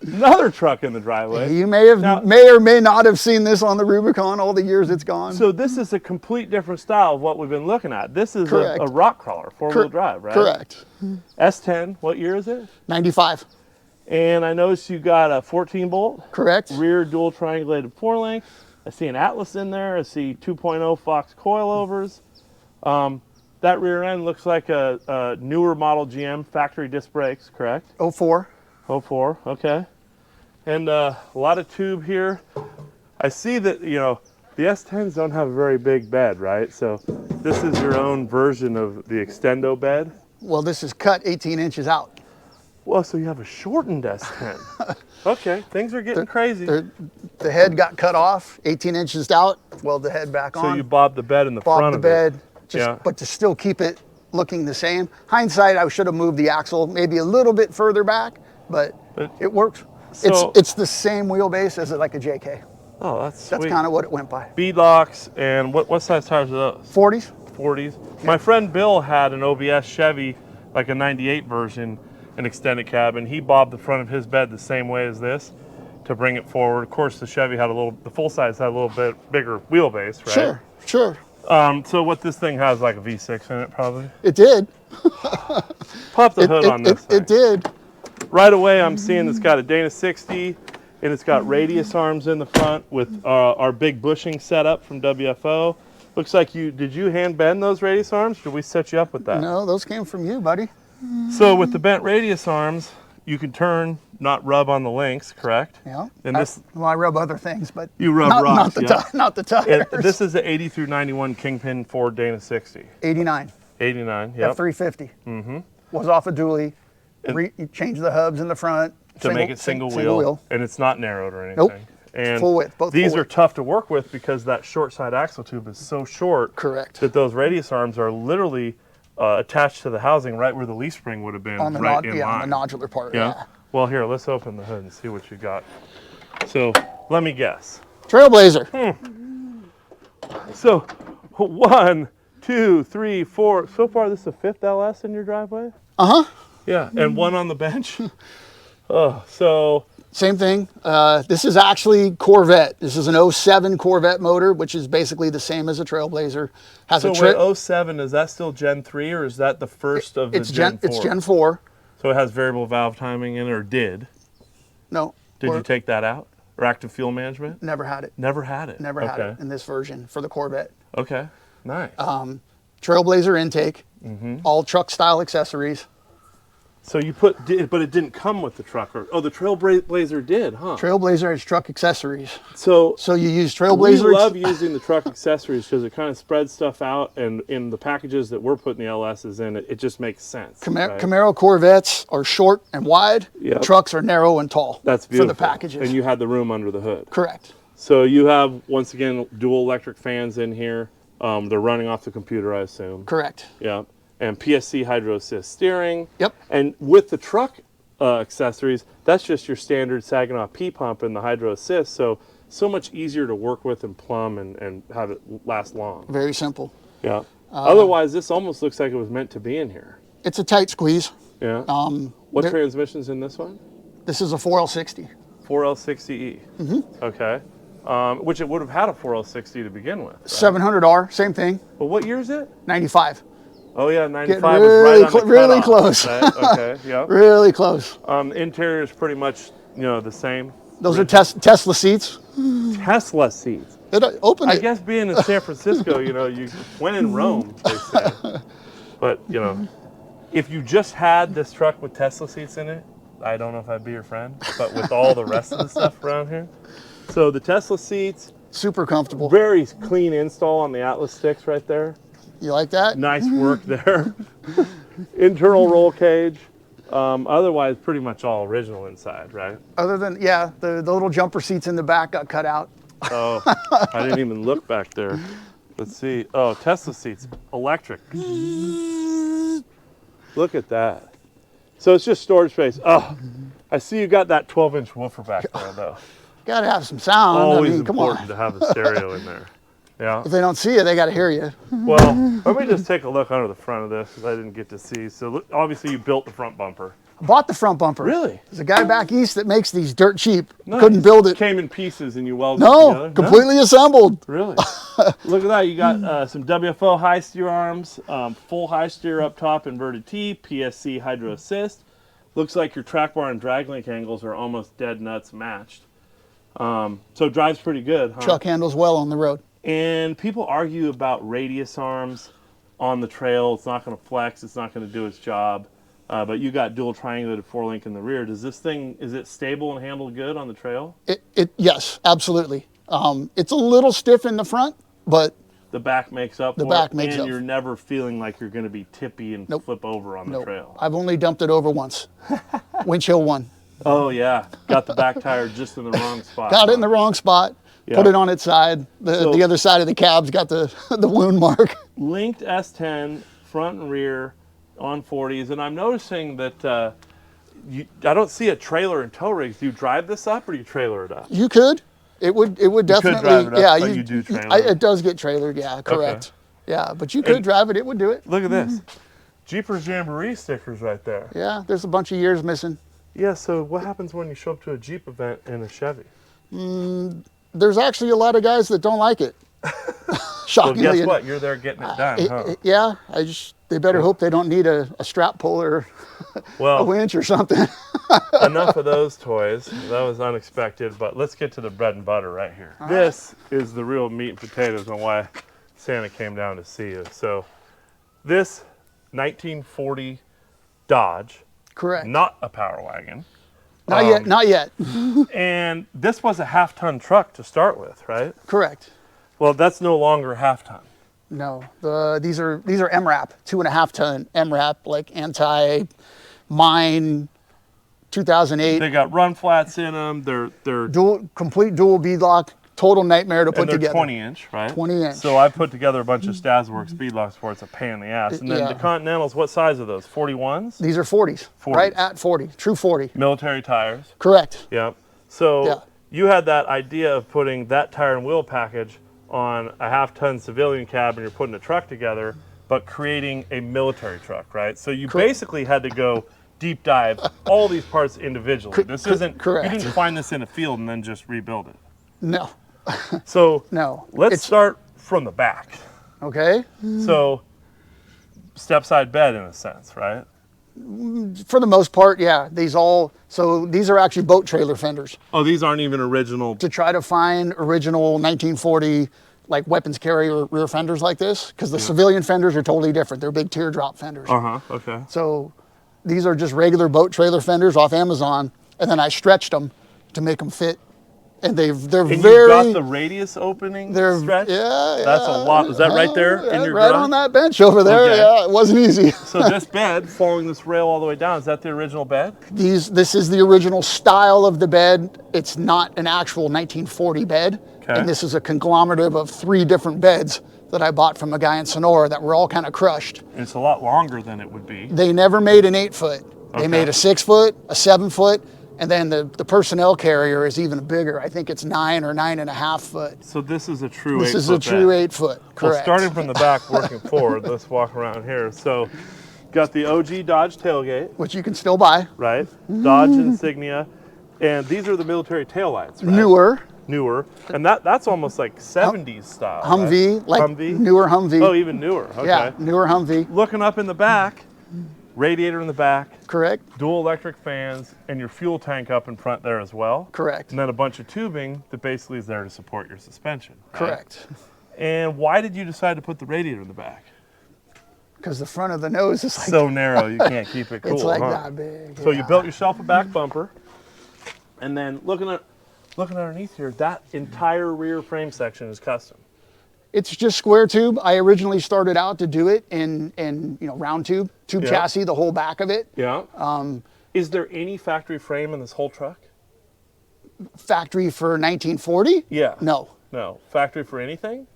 Another truck in the driveway. You may or may not have seen this on the Rubicon all the years it's gone. So this is a complete different style of what we've been looking at. This is a rock crawler, 4-wheel drive, right? Correct. S10, what year is it? 95. And I noticed you got a 14-bolt. Correct. Rear dual triangulated 4-link. I see an Atlas in there. I see 2.0 Fox coilovers. That rear end looks like a newer model GM factory disc brakes, correct? 04. 04, okay. And a lot of tube here. I see that, the S10s don't have a very big bed, right? So this is your own version of the extendo bed. Well, this is cut 18 inches out. Well, so you have a shortened S10. Okay, things are getting crazy. The head got cut off, 18 inches out, weld the head back on. So you bobbed the bed in the front of it. Bobbed the bed, but to still keep it looking the same. Hindsight, I should have moved the axle maybe a little bit further back, but it works. So, it's the same wheelbase as like a JK. Oh, that's kind of what it went by. Beadlocks, and what size tires are those? 40s. 40s. Yeah. My friend Bill had an OBS Chevy, like a 98 version, an extended cab, and he bobbed the front of his bed the same way as this to bring it forward. Of course, the Chevy had the full size had a little bit bigger wheelbase, right? Sure. So what this thing has, like a V6 in it, probably? It did. Pop the hood on this thing. It did. Right away, I'm seeing it's got a Dana 60, and it's got radius arms in the front with our big bushing setup from WFO. Looks like did you hand bend those radius arms? Did we set you up with that? No, those came from you, buddy. So with the bent radius arms, you can turn, not rub on the links, correct? Yeah. And I rub other things, but you rub rocks, not the tires. This is the 80 through 91 Kingpin Ford Dana 60. 89. 89, yep. F350. Mm-hmm. Was off a dually. You change the hubs in the front. To make it single wheel. And it's not narrowed or anything. Nope. And full width, both these full are tough to work with because that short side axle tube is so short. Correct. That those radius arms are literally attached to the housing right where the leaf spring would have been on the right in line. on the nodular part. Yeah. Well, here, let's open the hood and see what you got. So let me guess. Trailblazer. So 1, 2, 3, 4. So far, this is the 5th LS in your driveway? Uh-huh. Yeah, and one on the bench? Oh, so Same thing. This is actually Corvette. This is an 07 Corvette motor, which is basically the same as a Trailblazer. Has so a trip. wait, 07, is that still Gen 3 or is that the first of the Gen 4? It's Gen 4. So it has variable valve timing in it, or did? No. Did you take that out? Or active fuel management? Never had it. Never had it. Never had it in this version for the Corvette. Okay, nice. Trailblazer intake, all truck style accessories. So you put, but it didn't come with the truck, or the Trailblazer did, huh? Trailblazer has truck accessories. So you use Trailblazer. We love using the truck accessories because it kind of spreads stuff out, and in the packages that we're putting the LSs in, it just makes sense. Right? Camaro Corvettes are short and wide. Yep. Trucks are narrow and tall. That's beautiful. For the packages. And you had the room under the hood. Correct. So you have, once again, dual electric fans in here. They're running off the computer, I assume. Correct. Yeah. And PSC hydro assist steering. Yep. And with the truck accessories, that's just your standard Saginaw P pump and the hydro assist. So much easier to work with and plumb and have it last long. Very simple. Yeah. Otherwise, this almost looks like it was meant to be in here. It's a tight squeeze. Yeah. What transmission's in this one? This is a 4L60. 4L60E. Okay. Which it would have had a 4L60 to begin with. Right? 700R, same thing. But what year is it? 95. Oh yeah, 95 Getting was right on the really cutoff, close. Right? Okay, yeah. Really close. Interior is pretty much, the same. Those are Tesla seats. Tesla seats. Open it. I guess being in San Francisco, you when in Rome, they say. But, if you just had this truck with Tesla seats in it, I don't know if I'd be your friend, but with all the rest of the stuff around here. So the Tesla seats. Super comfortable. Very clean install on the Atlas sticks right there. You like that? Nice work there. Internal roll cage. Otherwise, pretty much all original inside, right? Other than, yeah, the little jumper seats in the back got cut out. Oh, I didn't even look back there. Let's see. Oh, Tesla seats, electric. Look at that. So it's just storage space. Oh, I see you got that 12-inch woofer back there, though. Got to have some sound. Always come on. important to have a stereo in there. Yeah. If they don't see you, they got to hear you. Well, let me just take a look under the front of this because I didn't get to see. So look, obviously you built the front bumper. I bought the front bumper. Really? There's a guy back east that makes these dirt cheap. Nice. Couldn't build it. Came in pieces and you welded it together? No, completely assembled. Really? Look at that. You got some WFO high steer arms, full high steer up top, inverted T, PSC hydro assist. Looks like your track bar and drag link angles are almost dead nuts matched. So drives pretty good, huh? Truck handles well on the road. And people argue about radius arms on the trail. It's not going to flex. It's not going to do its job. But you got dual triangulated 4-link in the rear. Does this thing, is it stable and handled good on the trail? Yes, absolutely. It's a little stiff in the front, but the back makes up for back makes and up. You're never feeling like you're going to be tippy and flip over on the trail. I've only dumped it over once. Windshield one. Oh yeah, got the back tire just in the wrong spot. Got it in the wrong spot. Yeah. Put it on its side. The other side of the cab's got the wound mark. Linked S10 front and rear on 40s, and I'm noticing that I don't see a trailer and tow rigs. Do you drive this up or do you trailer it up? You could. It would definitely. Could drive it up, yeah, but you do trailer it. It does get trailered. Yeah, correct. Okay. Yeah, but you could drive it. It would do it. Look at this. Jeepers Jamboree stickers right there. Yeah, there's a bunch of years missing. Yeah, so what happens when you show up to a Jeep event in a Chevy? There's actually a lot of guys that don't like it. Shockingly. Well, guess what? You're there getting it done, huh? Yeah, they better hope they don't need a strap pull or a winch or something. Enough of those toys. That was unexpected, but let's get to the bread and butter right here. All this is the real meat and potatoes on why Santa came down to see you. So this 1940 Dodge. Correct. Not a Power Wagon. Not yet. And this was a half-ton truck to start with, right? Correct. Well, that's no longer half-ton. No, these are MRAP, 2.5-ton MRAP, like anti-mine 2008. They got run flats in them. They're complete dual beadlock. Total nightmare to put together. 20-inch, right? 20-inch. So I put together a bunch of Stasworks beadlocks for it's a pain in the ass. And then the Continentals, what size are those? 41s? These are 40s. Right at 40. True 40. Military tires. Correct. Yep. So you had that idea of putting that tire and wheel package on a half-ton civilian cab and you're putting a truck together, but creating a military truck, right? So you basically had to go deep dive all these parts individually. This isn't, correct. you didn't find this in a field and then just rebuild it. No. So No. let's start from the back. Okay. So step side bed in a sense, right? For the most part, yeah. These are actually boat trailer fenders. Oh, these aren't even original. To try to find original 1940 like weapons carrier rear fenders like this, because the civilian fenders are totally different. They're big teardrop fenders. Okay. So these are just regular boat trailer fenders off Amazon, and then I stretched them to make them fit. And they're and very. You got the radius opening stretch? Yeah. That's a lot. Is that right there in your right garage? on that bench over there. Okay. Yeah, it wasn't easy. So this bed, following this rail all the way down, is that the original bed? This is the original style of the bed. It's not an actual 1940 bed. Okay. And this is a conglomerate of 3 different beds that I bought from a guy in Sonora that were all kind of crushed. And it's a lot longer than it would be. They never made an 8-foot. They made a 6-foot, a 7-foot, and then the personnel carrier is even bigger. I think it's 9 or 9.5 foot. So this is a true 8-foot This is a true 8-foot, correct. Well, starting from the back, working forward, let's walk around here. So got the OG Dodge tailgate. Which you can still buy. Right. Dodge insignia. And these are the military taillights, right? Newer. And that's almost like 70s style. Humvee, right? like Humvee? newer Humvee. Oh, even newer. Okay. Yeah, newer Humvee. Looking up in the back, radiator in the back. Correct. Dual electric fans, and your fuel tank up in front there as well. Correct. And then a bunch of tubing that basically is there to support your suspension. Right? Correct. And why did you decide to put the radiator in the back? Because the front of the nose is like so narrow, you can't keep it cool. it's like huh? that big. So you built yourself a back bumper, and then looking underneath here, that entire rear frame section is custom. It's just square tube. I originally started out to do it in round tube chassis, the whole back of it. Yeah. Is there any factory frame in this whole truck? Factory for 1940? Yeah. No. No. Factory for anything?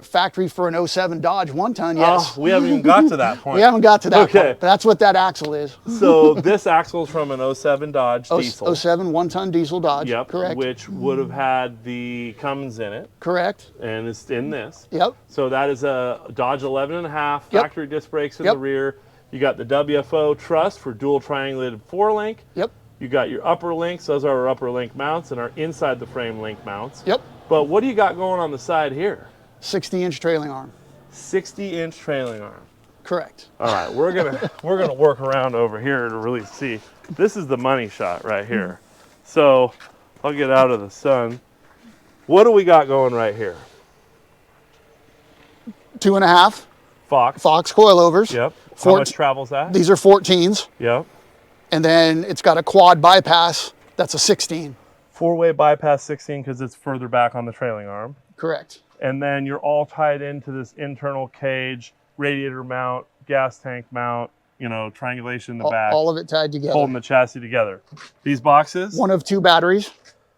Factory for an 07 Dodge 1-ton, yes. Oh, we haven't even got to that point. We haven't got to that okay. point. But that's what that axle is. So this axle is from an 07 Dodge diesel. 07 1-ton diesel Dodge. Yep. Correct. Which would have had the Cummins in it. Correct. And it's in this. Yep. So that is a Dodge 11.5 factory disc brakes in the rear. You got the WFO truss for dual triangulated 4-link. Yep. You got your upper links. Those are our upper link mounts and our inside the frame link mounts. Yep. But what do you got going on the side here? 60-inch trailing arm. 60-inch trailing arm. Correct. All right, we're gonna work around over here to really see. This is the money shot right here. So I'll get out of the sun. What do we got going right here? 2.5 Fox coilovers. Yep. How much travel's that? These are 14s. Yep. And then it's got a quad bypass. That's a 16. 4-way bypass 16 because it's further back on the trailing arm. Correct. And then you're all tied into this internal cage, radiator mount, gas tank mount, triangulation in the back. All of it tied together. Holding the chassis together. These boxes? One of 2 batteries.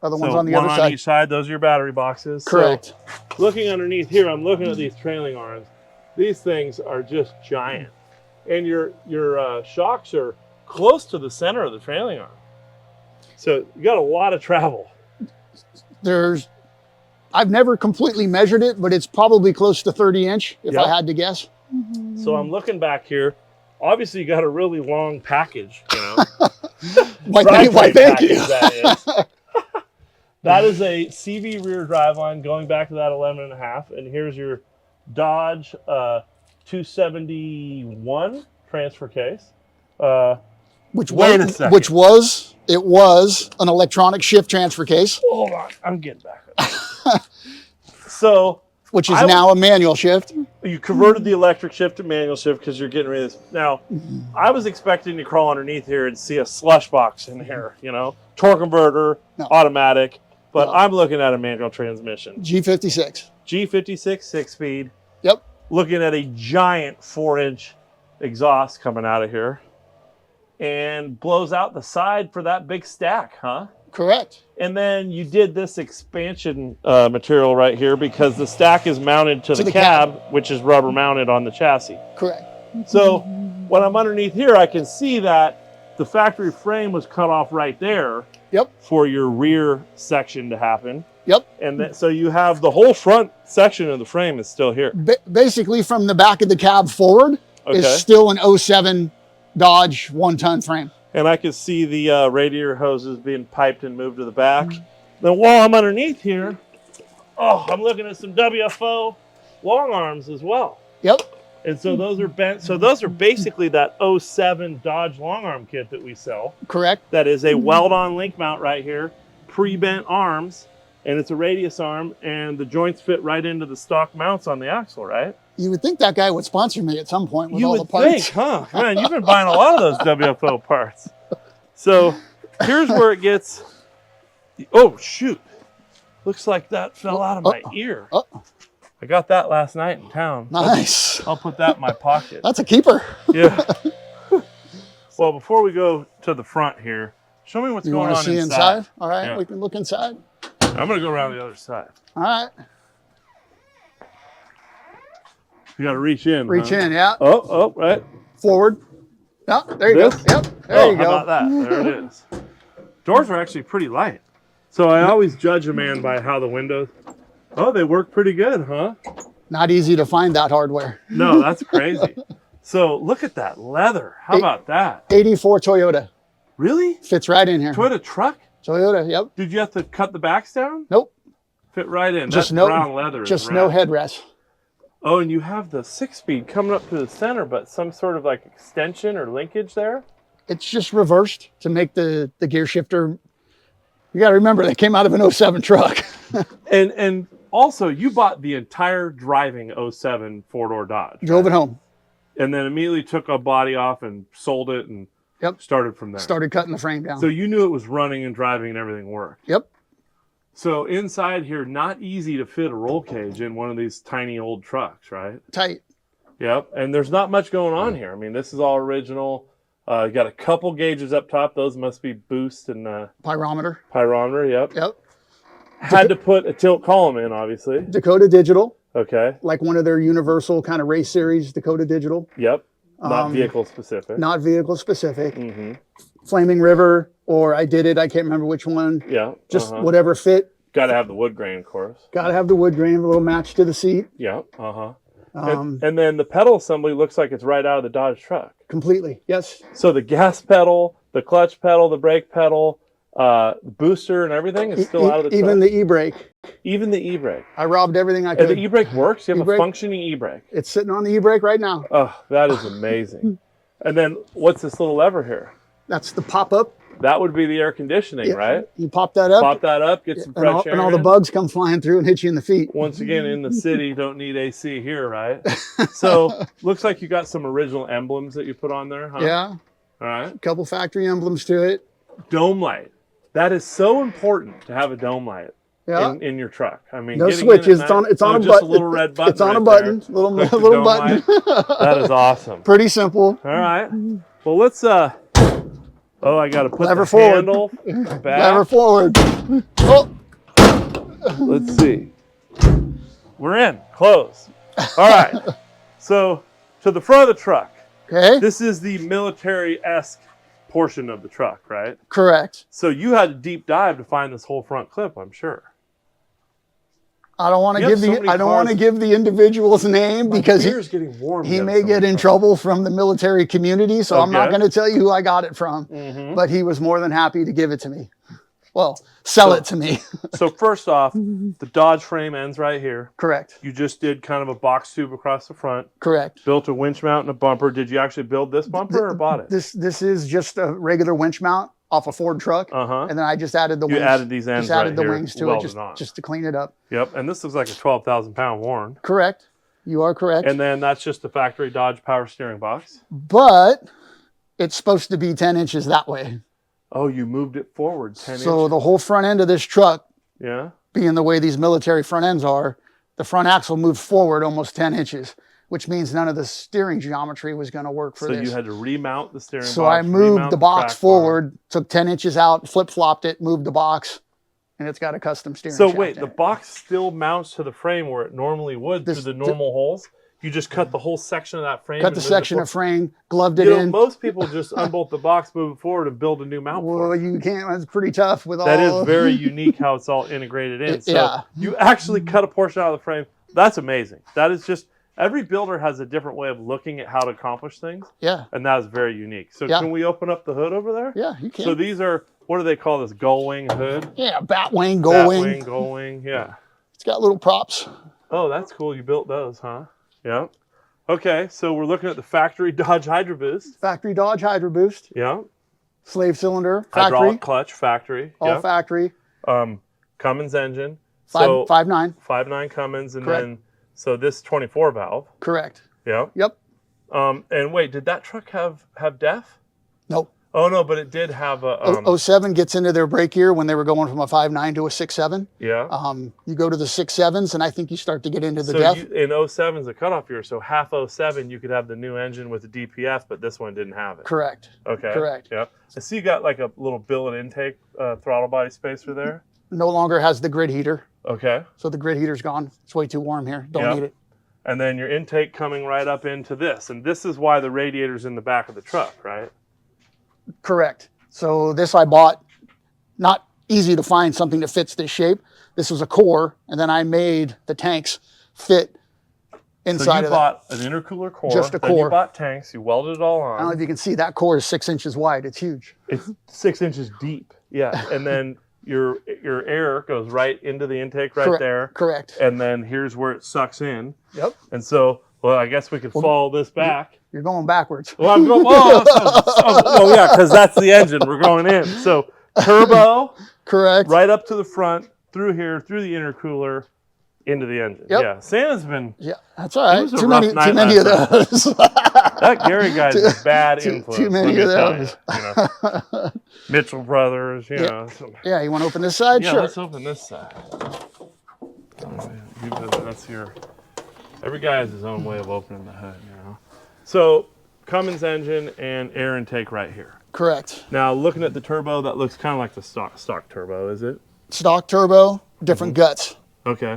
Other ones on the other side. One on each side. Those are your battery boxes. Correct. So, looking underneath here, I'm looking at these trailing arms. These things are just giant. And your shocks are close to the center of the trailing arm. So you got a lot of travel. I've never completely measured it, but it's probably close to 30-inch if I had to guess. So I'm looking back here. Obviously, you got a really long package, Why, thank you. That is. That is a CV rear driveline going back to that 11.5. And here's your Dodge 271 transfer case. It was an electronic shift transfer case. Hold on, I'm getting back. So, which is now a manual shift. You converted the electric shift to manual shift because you're getting rid of this. Now, I was expecting to crawl underneath here and see a slush box in here, torque converter, automatic, but I'm looking at a manual transmission. G56. G56 6-speed. Yep. Looking at a giant 4-inch exhaust coming out of here and blows out the side for that big stack, huh? Correct. And then you did this expansion material right here because the stack is mounted to the cab, which is rubber mounted on the chassis. Correct. So when I'm underneath here, I can see that the factory frame was cut off right there for your rear section to happen. Yep. And so you have the whole front section of the frame is still here. Basically, from the back of the cab forward is still an 07 Dodge 1-ton frame. And I can see the radiator hoses being piped and moved to the back. Then while I'm underneath here, I'm looking at some WFO long arms as well. Yep. And so those are bent. So those are basically that 07 Dodge long arm kit that we sell. Correct. That is a weld-on link mount right here, pre-bent arms, and it's a radius arm, and the joints fit right into the stock mounts on the axle, right? You would think that guy would sponsor me at some point with you all would the parts. think, huh? Man, you've been buying a lot of those WFO parts. So here's where it gets. Oh shoot! Looks like that fell out of my ear. I got that last night in town. Nice. I'll put that in my pocket. That's a keeper. Yeah. Well, before we go to the front here, show me what's going on inside. All right, we can look inside. I'm going to go around the other side. All right. You got to reach in. Reach in, yeah. Right. Forward. No, there you go. Yep, there you go. How about that? There it is. Doors are actually pretty light. So I always judge a man by how the windows. Oh, they work pretty good, huh? Not easy to find that hardware. No, that's crazy. So look at that leather. How about that? 84 Toyota. Really? Fits right in here. Toyota truck? Toyota, yep. Did you have to cut the backs down? Nope. Fit right in. Just That's brown leather. Just no headrest. Oh, and you have the 6-speed coming up to the center, but some sort of like extension or linkage there? It's just reversed to make the gear shifter. You got to remember, they came out of an 07 truck. and also, you bought the entire driving 07 four-door Dodge. Drove it home. And then immediately took a body off and sold it and started from there. Started cutting the frame down. So you knew it was running and driving and everything worked. Yep. So inside here, not easy to fit a roll cage in one of these tiny old trucks, right? Tight. Yep. And there's not much going on here. I mean, this is all original. You got a couple gauges up top. Those must be boost and pyrometer. Pyrometer, yep. Yep. Had to put a tilt column in, obviously. Dakota Digital. Okay. Like one of their universal kind of race series, Dakota Digital. Yep. Not vehicle specific. Not vehicle specific. Mm-hmm. Flaming River, or I did it. I can't remember which one. Yeah. Just whatever fit. Got to have the wood grain, of course. Got to have the wood grain, a little match to the seat. Yeah. And then the pedal assembly looks like it's right out of the Dodge truck. Completely, yes. So the gas pedal, the clutch pedal, the brake pedal, the booster and everything is still out of the truck. Even the e-brake. Even the e-brake. I robbed everything I could. And the e-brake works? You have a functioning e-brake? It's sitting on the e-brake right now. Oh, that is amazing. And then what's this little lever here? That's the pop-up. That would be the air conditioning, right? You pop that up. Pop that up, get some fresh air and all the bugs come flying through and hit you in the feet. Once again, in the city, don't need AC here, right? So, looks like you got some original emblems that you put on there, huh? Yeah. All right. A couple factory emblems to it. Dome light. That is so important to have a dome light in your truck. I mean, no switches. It's on a button. Just a little red button. It's on a button. Little button. That is awesome. Pretty simple. All right. Well, let's I got to put lever the forward. handle back. Lever forward. Oh. Let's see. We're in. Close. All right. So to the front of the truck. Okay. This is the military-esque portion of the truck, right? Correct. So you had a deep dive to find this whole front clip, I'm sure. I don't want to give the individual's name because he may get in trouble from the military community, so I'm not going to tell you who I got it from. Mm-hmm. But he was more than happy to give it to me. Well, sell it to me. So first off, the Dodge frame ends right here. Correct. You just did kind of a box tube across the front. Correct. Built a winch mount and a bumper. Did you actually build this bumper or bought it? This is just a regular winch mount off a Ford truck. And then I just added the wings. You added these ends just added right the wings to it just to clean it up. Yep. And this looks like a 12,000 pound Warren. Correct. You are correct. And then that's just the factory Dodge power steering box. But it's supposed to be 10 inches that way. Oh, you moved it forward 10 inches. So the whole front end of this truck, being the way these military front ends are, the front axle moved forward almost 10 inches, which means none of the steering geometry was going to work for this. So you had to remount the steering box. So I moved the box forward, took 10 inches out, flip-flopped it, moved the box, and it's got a custom steering shaft. So wait, the box still mounts to the frame where it normally would through the normal holes? you just cut the whole section of that frame. Cut the section of frame, gloved it in. Most people just unbolt the box, move it forward, and build a new mount for Well, it. you can't. That's pretty tough with all. That is very unique how it's all integrated in. So yeah. you actually cut a portion out of the frame. That's amazing. That is just, every builder has a different way of looking at how to accomplish things. Yeah. And that is very unique. So can we open up the hood over there? Yeah, you can. So these are, what do they call this? Gull wing hood? Yeah, bat wing, gull wing. Bat wing, gull wing, yeah. It's got little props. Oh, that's cool. You built those, huh? Yeah. Okay, so we're looking at the factory Dodge Hydro Boost. Factory Dodge Hydro Boost. Yeah. Slave cylinder. Factory. Hydraulic clutch, factory. All factory. Cummins engine. 5.9. 5.9 Cummins, and Correct. then, so this 24 valve. Correct. Yeah. Yep. And wait, did that truck have DEF? Nope. Oh, no, but it did have a... 07 gets into their brake gear when they were going from a 5.9 to a 6.7. Yeah. You go to the 6.7s, and I think you start to get into the So DEF. in 07 is a cutoff year, so half 07 you could have the new engine with the DPF, but this one didn't have it. Correct. Okay. Correct. Yeah. I see you got like a little billet intake throttle body spacer there. No longer has the grid heater. Okay. So the grid heater's gone. It's way too warm here. Don't need it. And then your intake coming right up into this. And this is why the radiator's in the back of the truck, right? Correct. So this I bought, not easy to find something that fits this shape. This was a core, and then I made the tanks fit inside of that. So you bought an intercooler core. Just a then core. You bought tanks. You welded it all on. I don't know if you can see, that core is 6 inches wide. It's huge. It's 6 inches deep. Yeah. And then your air goes right into the intake right there. Correct. And then here's where it sucks in. Yep. And so, well, I guess we could follow this back. You're going backwards. Well, I'm going, oh yeah, because that's the engine. We're going in. So turbo. Correct. Right up to the front, through here, through the intercooler, into the engine. Yep. Yeah. Santa's been... Yeah, that's all right. was a Too rough many night of last those. That Gary guy's a bad influence. Too many of those. Mitchell Brothers, you know. Yeah, you want to open this side? Yeah, Sure. let's open this side. That's your... Every guy has his own way of opening the hood, you know. So, Cummins engine and air intake right here. Correct. Now, looking at the turbo, that looks kind of like the stock turbo, is it? Stock turbo, different guts. Okay.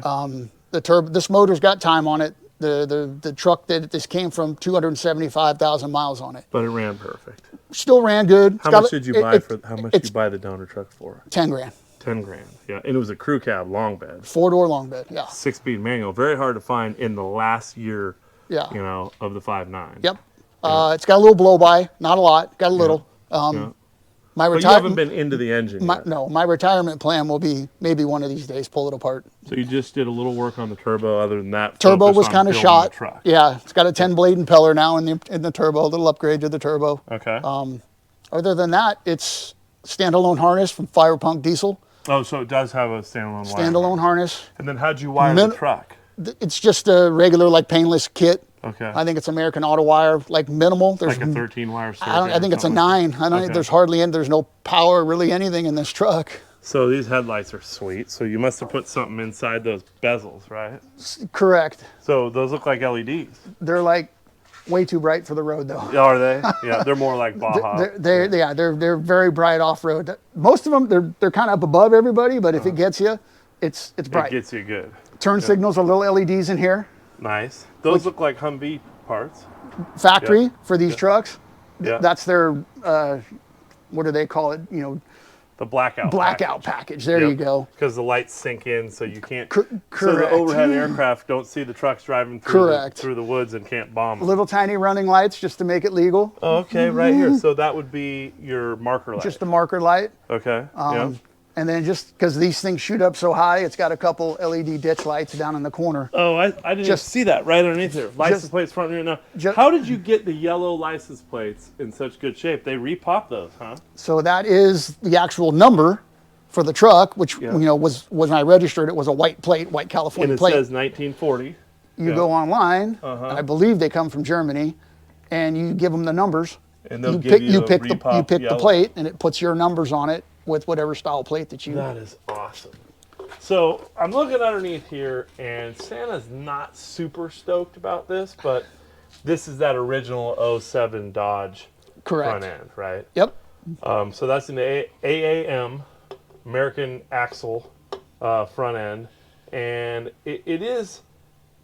The turbo. This motor's got time on it. The truck that this came from, 275,000 miles on it. But it ran perfect. Still ran good. How much did you buy did you buy the donor truck for? 10 grand. 10 grand. Yeah, and it was a crew cab long bed. 4-door long bed. Yeah. 6-speed manual. Very hard to find in the last year. Yeah. You know, of the 5.9. Yep. It's got a little blow by, not a lot. Got a little. My But you haven't been into the engine yet. No, my retirement plan will be maybe one of these days pull it apart. So you just did a little work on the turbo. Other than that, Turbo was kind of shot. Truck. Yeah, it's got a 10-blade impeller now in the turbo. A little upgrade to the turbo. Okay. Other than that, it's standalone harness from Fire Punk Diesel. Oh, so it does have a standalone wire. Standalone harness. And then how'd you wire the truck? It's just a regular, like, painless kit. Okay. I think it's American Auto Wire, like minimal. There's like a 13-wire circuit. I think it's a 9. I don't think there's no power, really anything in this truck. So these headlights are sweet. So you must have put something inside those bezels, right? Correct. So those look like LEDs. They're like way too bright for the road, though. Are they? Yeah, they're more like Baja. They're very bright off road. Most of them they're kind of up above everybody, but if it gets you, it's bright. It gets you good. Turn signals are little LEDs in here. Nice. Those look like Humvee parts. Factory for these trucks. Yeah. That's their what do they call it? You know, the blackout package. There you go. Because the lights sink in, so you can't. Correct. So the overhead aircraft don't see the trucks driving through through the woods and can't bomb them. Little tiny running lights just to make it legal. Oh, okay, right here. So that would be your marker light. Just the marker light. Okay. And then just because these things shoot up so high, it's got a couple LED ditch lights down in the corner. Oh, I didn't even see that right underneath there. License plates front and rear. Now, how did you get the yellow license plates in such good shape? They repop those, huh? So that is the actual number for the truck, which you know was when I registered, it was a white plate, white California plate. And it says 1940. You go online, I believe they come from Germany, and you give them the numbers. And they'll pick the plate, and it puts your numbers on it with whatever style plate that you. That is awesome. So I'm looking underneath here, and Santa's not super stoked about this, but this is that original 07 Dodge front end, right? Yep. So that's an AAM, American Axle front end, and it is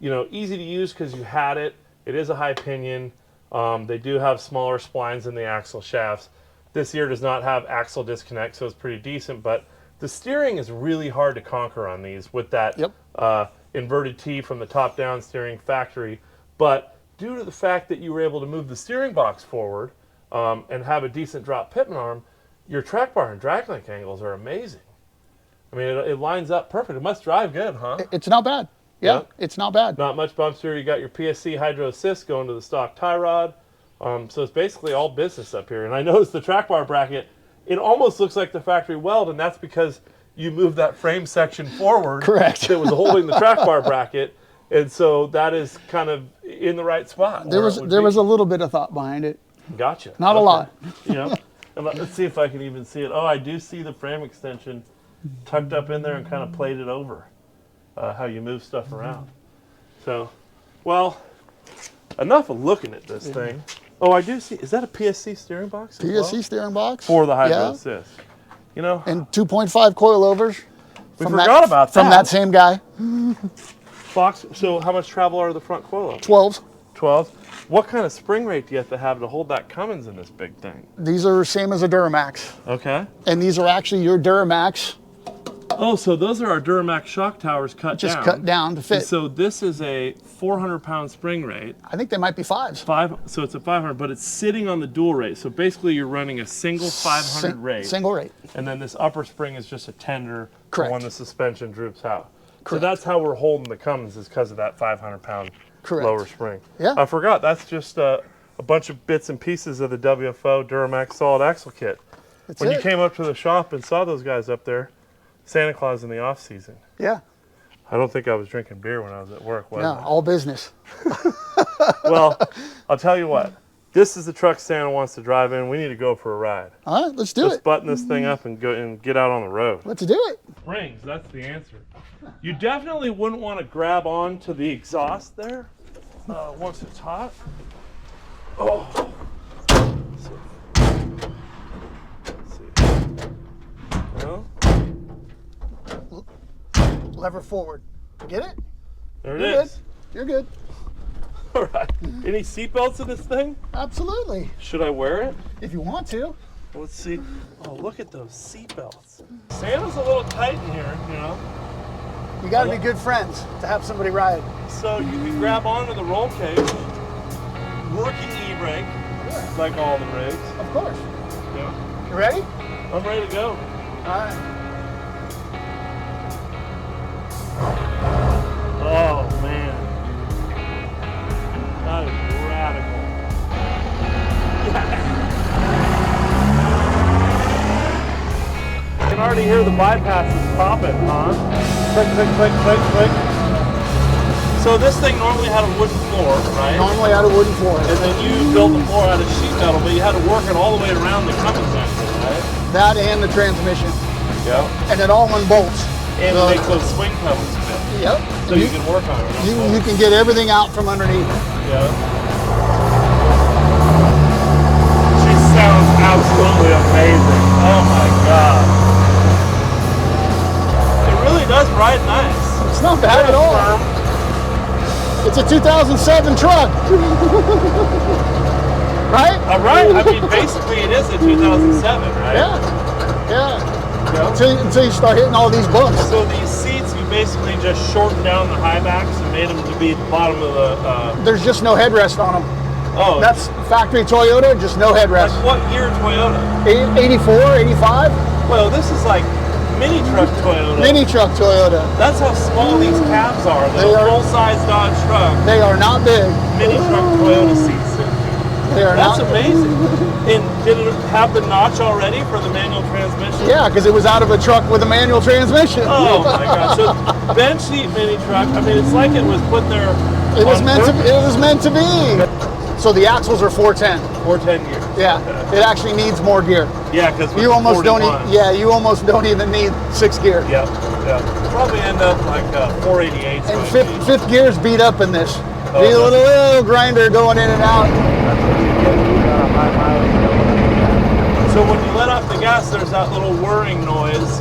you know, easy to use because you had it. It is a high pinion. They do have smaller splines in the axle shafts. This year does not have axle disconnect, so it's pretty decent, but the steering is really hard to conquer on these with that inverted T from the top down steering factory. But due to the fact that you were able to move the steering box forward and have a decent drop pitman arm, your track bar and drag link angles are amazing. I mean, it lines up perfect. It must drive good, huh? It's not bad. Yeah, it's not bad. Not much bumps here. You got your PSC hydro assist going to the stock tie rod. So it's basically all business up here. And I noticed the track bar bracket, it almost looks like the factory weld, and that's because you moved that frame section forward. Correct. That was holding the track bar bracket. And so that is kind of in the right spot. There was a little bit of thought behind it. Gotcha. Not a lot. Yeah. And let's see if I can even see it. Oh, I do see the frame extension tucked up in there and kind of plated over how you move stuff around. So, well, enough of looking at this thing. Oh, I do see. Is that a PSC steering box? PSC steering box for the hydro assist. You know, and 2.5 coilovers. We forgot about that from that same guy. Box. So, how much travel are the front coilovers? 12s. 12. What kind of spring rate do you have to hold that Cummins in this big thing? These are same as a Duramax. Okay. And these are actually your Duramax. Oh, so those are our Duramax shock towers cut down. Just cut down to fit. And so this is a 400-pound spring rate. I think they might be 5s. So it's a 500, but it's sitting on the dual rate. So basically you're running a single 500 rate. Single rate. And then this upper spring is just a tender Correct. when the suspension droops out. Correct. So that's how we're holding the Cummins, is because of that 500-pound lower spring. Yeah. I forgot, that's just a bunch of bits and pieces of the WFO Duramax solid axle kit. When you came up to the shop and saw those guys up there, Santa Claus in the off season. Yeah. I don't think I was drinking beer when I was at work, was I? All business. Well, I'll tell you what. This is the truck Santa wants to drive in. We need to go for a ride. All right, let's do it. Let's button this thing up and go and get out on the road. Let's do it. Springs, that's the answer. You definitely wouldn't want to grab on to the exhaust there once it's hot. Oh. Let's see. Well, lever forward. Get it? there it You're is. good. You're good. All right. Any seatbelts in this thing? Absolutely. Should I wear it? If you want to. Let's see. Oh, look at those seatbelts. Santa's a little tight in here, you know. You got to be good friends to have somebody ride. So you can grab onto the roll cage, working e-brake, like all the rigs. Of course. Yeah. You ready? I'm ready to go. All right. Oh, man. That is radical. You can already hear the bypasses popping, huh? Click, click, click, click, click. So this thing normally had a wooden floor, right? Normally out of wooden floor. And then you built the floor out of sheet metal, but you had to work it all the way around the Cummins axle, right? That and the transmission. Yeah. And it all in bolts. And it makes those swing pedals fit. Yep. So you can work on it. You can get everything out from underneath. Yeah. She sounds absolutely amazing. Oh my God. It really does ride nice. It's not bad at all. Firm. It's a 2007 truck. Right? Right. I mean, basically it is a 2007, right? Yeah. Yeah. Yeah. Until you start hitting all these bumps. So these seats, you basically just shortened down the high backs and made them to be at the bottom of the... There's just no headrest on them. Oh. That's factory Toyota, just no headrest. Like what year Toyota? 84, 85? Well, this is like mini truck Toyota. Mini truck Toyota. That's how small these cabs are. They're full-size Dodge truck. They are not big. Mini truck Toyota seats. That's amazing. And did it have the notch already for the manual transmission? Yeah, because it was out of a truck with a manual transmission. Oh my God! So bench seat mini truck. I mean, it's like it was put there. It was meant to. It was meant to be. So the axles are 410. 410 gears. Yeah, it actually needs more gear. Yeah, because you almost don't. You almost don't even need 6 gear. Yep. Yeah. Probably end up like 488. And fifth gear's beat up in this. Be a little grinder going in and out. So when you let off the gas, there's that little whirring noise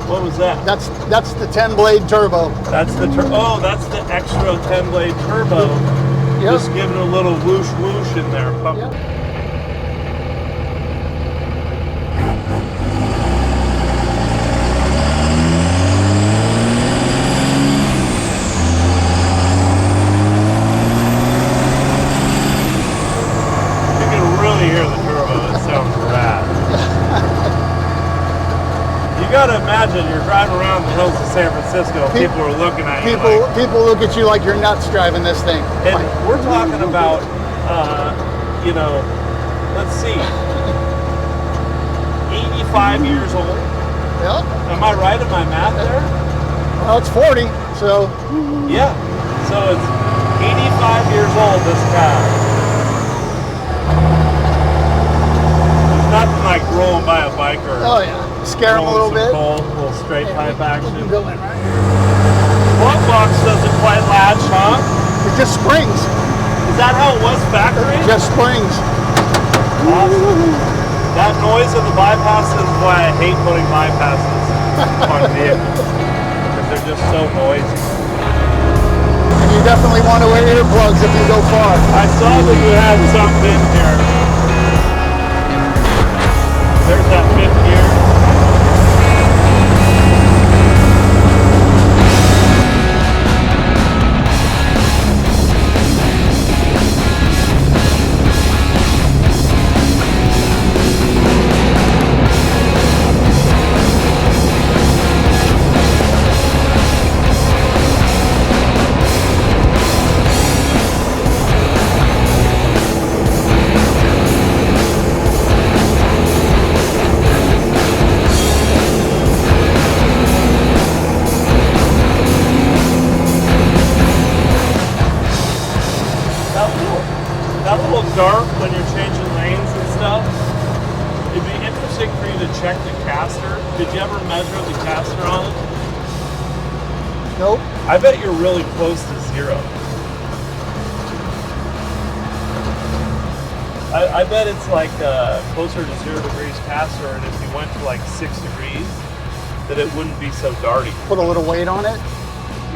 What was that? That's the 10-blade turbo. That's the oh, that's the extra 10-blade turbo. Yep. Just giving a little whoosh whoosh in there. Yep. You can really hear the turbo. It sounds rad. You gotta imagine you're driving around the hills of San Francisco. People are looking at you. People look at you like you're nuts driving this thing. And we're talking about, you know, let's see, 85 years old. Yep. Am I right in my math there? Well, it's 40, so. Yeah. So it's 85 years old, this car. There's nothing like rolling by a biker. Oh yeah. Scare them a little bit. Cold, a little straight pipe action. Go in, right? Glove box doesn't quite latch, huh? It just springs. Is that how it was factory? It just springs. Awesome. That noise of the bypasses is why I hate putting bypasses on vehicles. Because they're just so noisy. And you definitely want to wear earplugs if you go far. I saw that you had something in here. There's that fifth gear. That little dark when you're changing lanes and stuff, it'd be interesting for you to check the caster. Did you ever measure the caster on it? Nope. I bet you're really close to zero. I bet it's like closer to 0 degrees caster, and if you went to like 6 degrees, that it wouldn't be so darty. Put a little weight on it.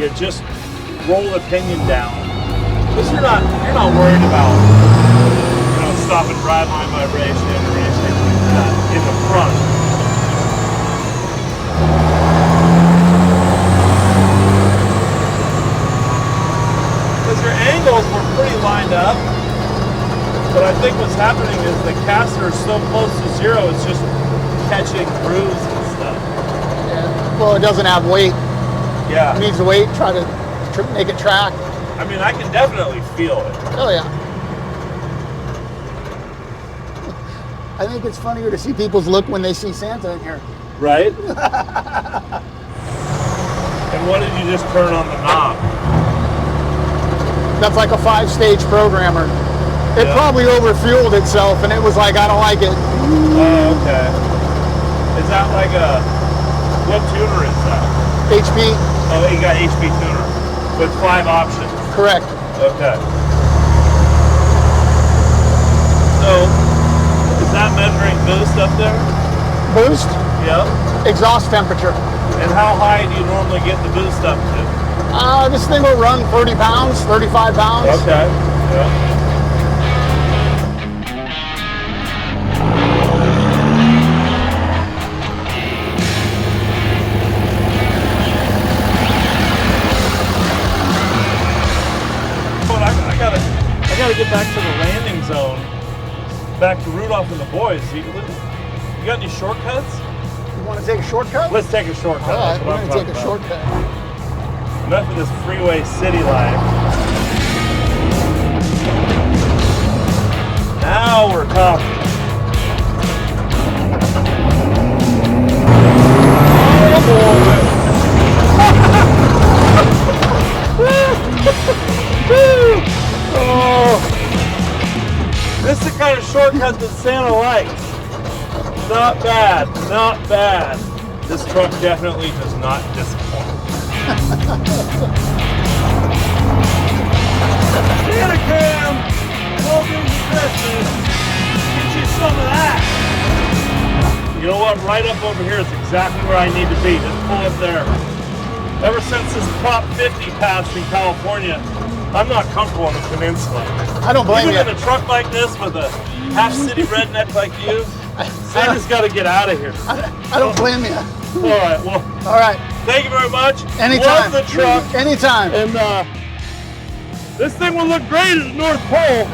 Yeah, just roll the pinion down. Because you're not worried about, you know, stop and driveline vibration or anything like that in the front. Because your angles were pretty lined up, but I think what's happening is the caster is so close to zero, it's just catching grooves and stuff. Yeah. Well, it doesn't have weight. Yeah. It needs the weight. Try to make it track. I mean, I can definitely feel it. Oh yeah. I think it's funnier to see people's look when they see Santa in here. Right? And what did you just turn on the knob? That's like a 5-stage programmer. It Yeah. probably overfueled itself, and it was like, I don't like it. Oh, okay. Is that like a, what tuner is that? HP. Oh, you got HP tuner with 5 options. Correct. Okay. So, is that measuring boost up there? Boost. Yep. Exhaust temperature. And how high do you normally get the boost up to? This thing will run 30 pounds, 35 pounds. Okay. Yeah. I gotta get back to the landing zone, back to Rudolph and the boys. You got any shortcuts? You want to take a shortcut? Let's take a shortcut. All right, That's we're what I'm going to take a talking about. shortcut. Enough of this freeway city life. Now we're talking. Oh, this is the kind of shortcut that Santa likes. Not bad, not bad. This truck definitely does not disappoint. Santa Cam, welcome to Christmas. Get you some of that. You know what? Right up over here is exactly where I need to be. Just pull up there. Ever since this Prop 50 passed in California, I'm not comfortable on the peninsula. I don't blame Even you. in a truck like this with a half-city redneck like you, Santa's got to get out of here. I don't blame you. All right, well, All right. thank you very much. Anytime. Love the truck. Anytime. And this thing will look great at the North Pole.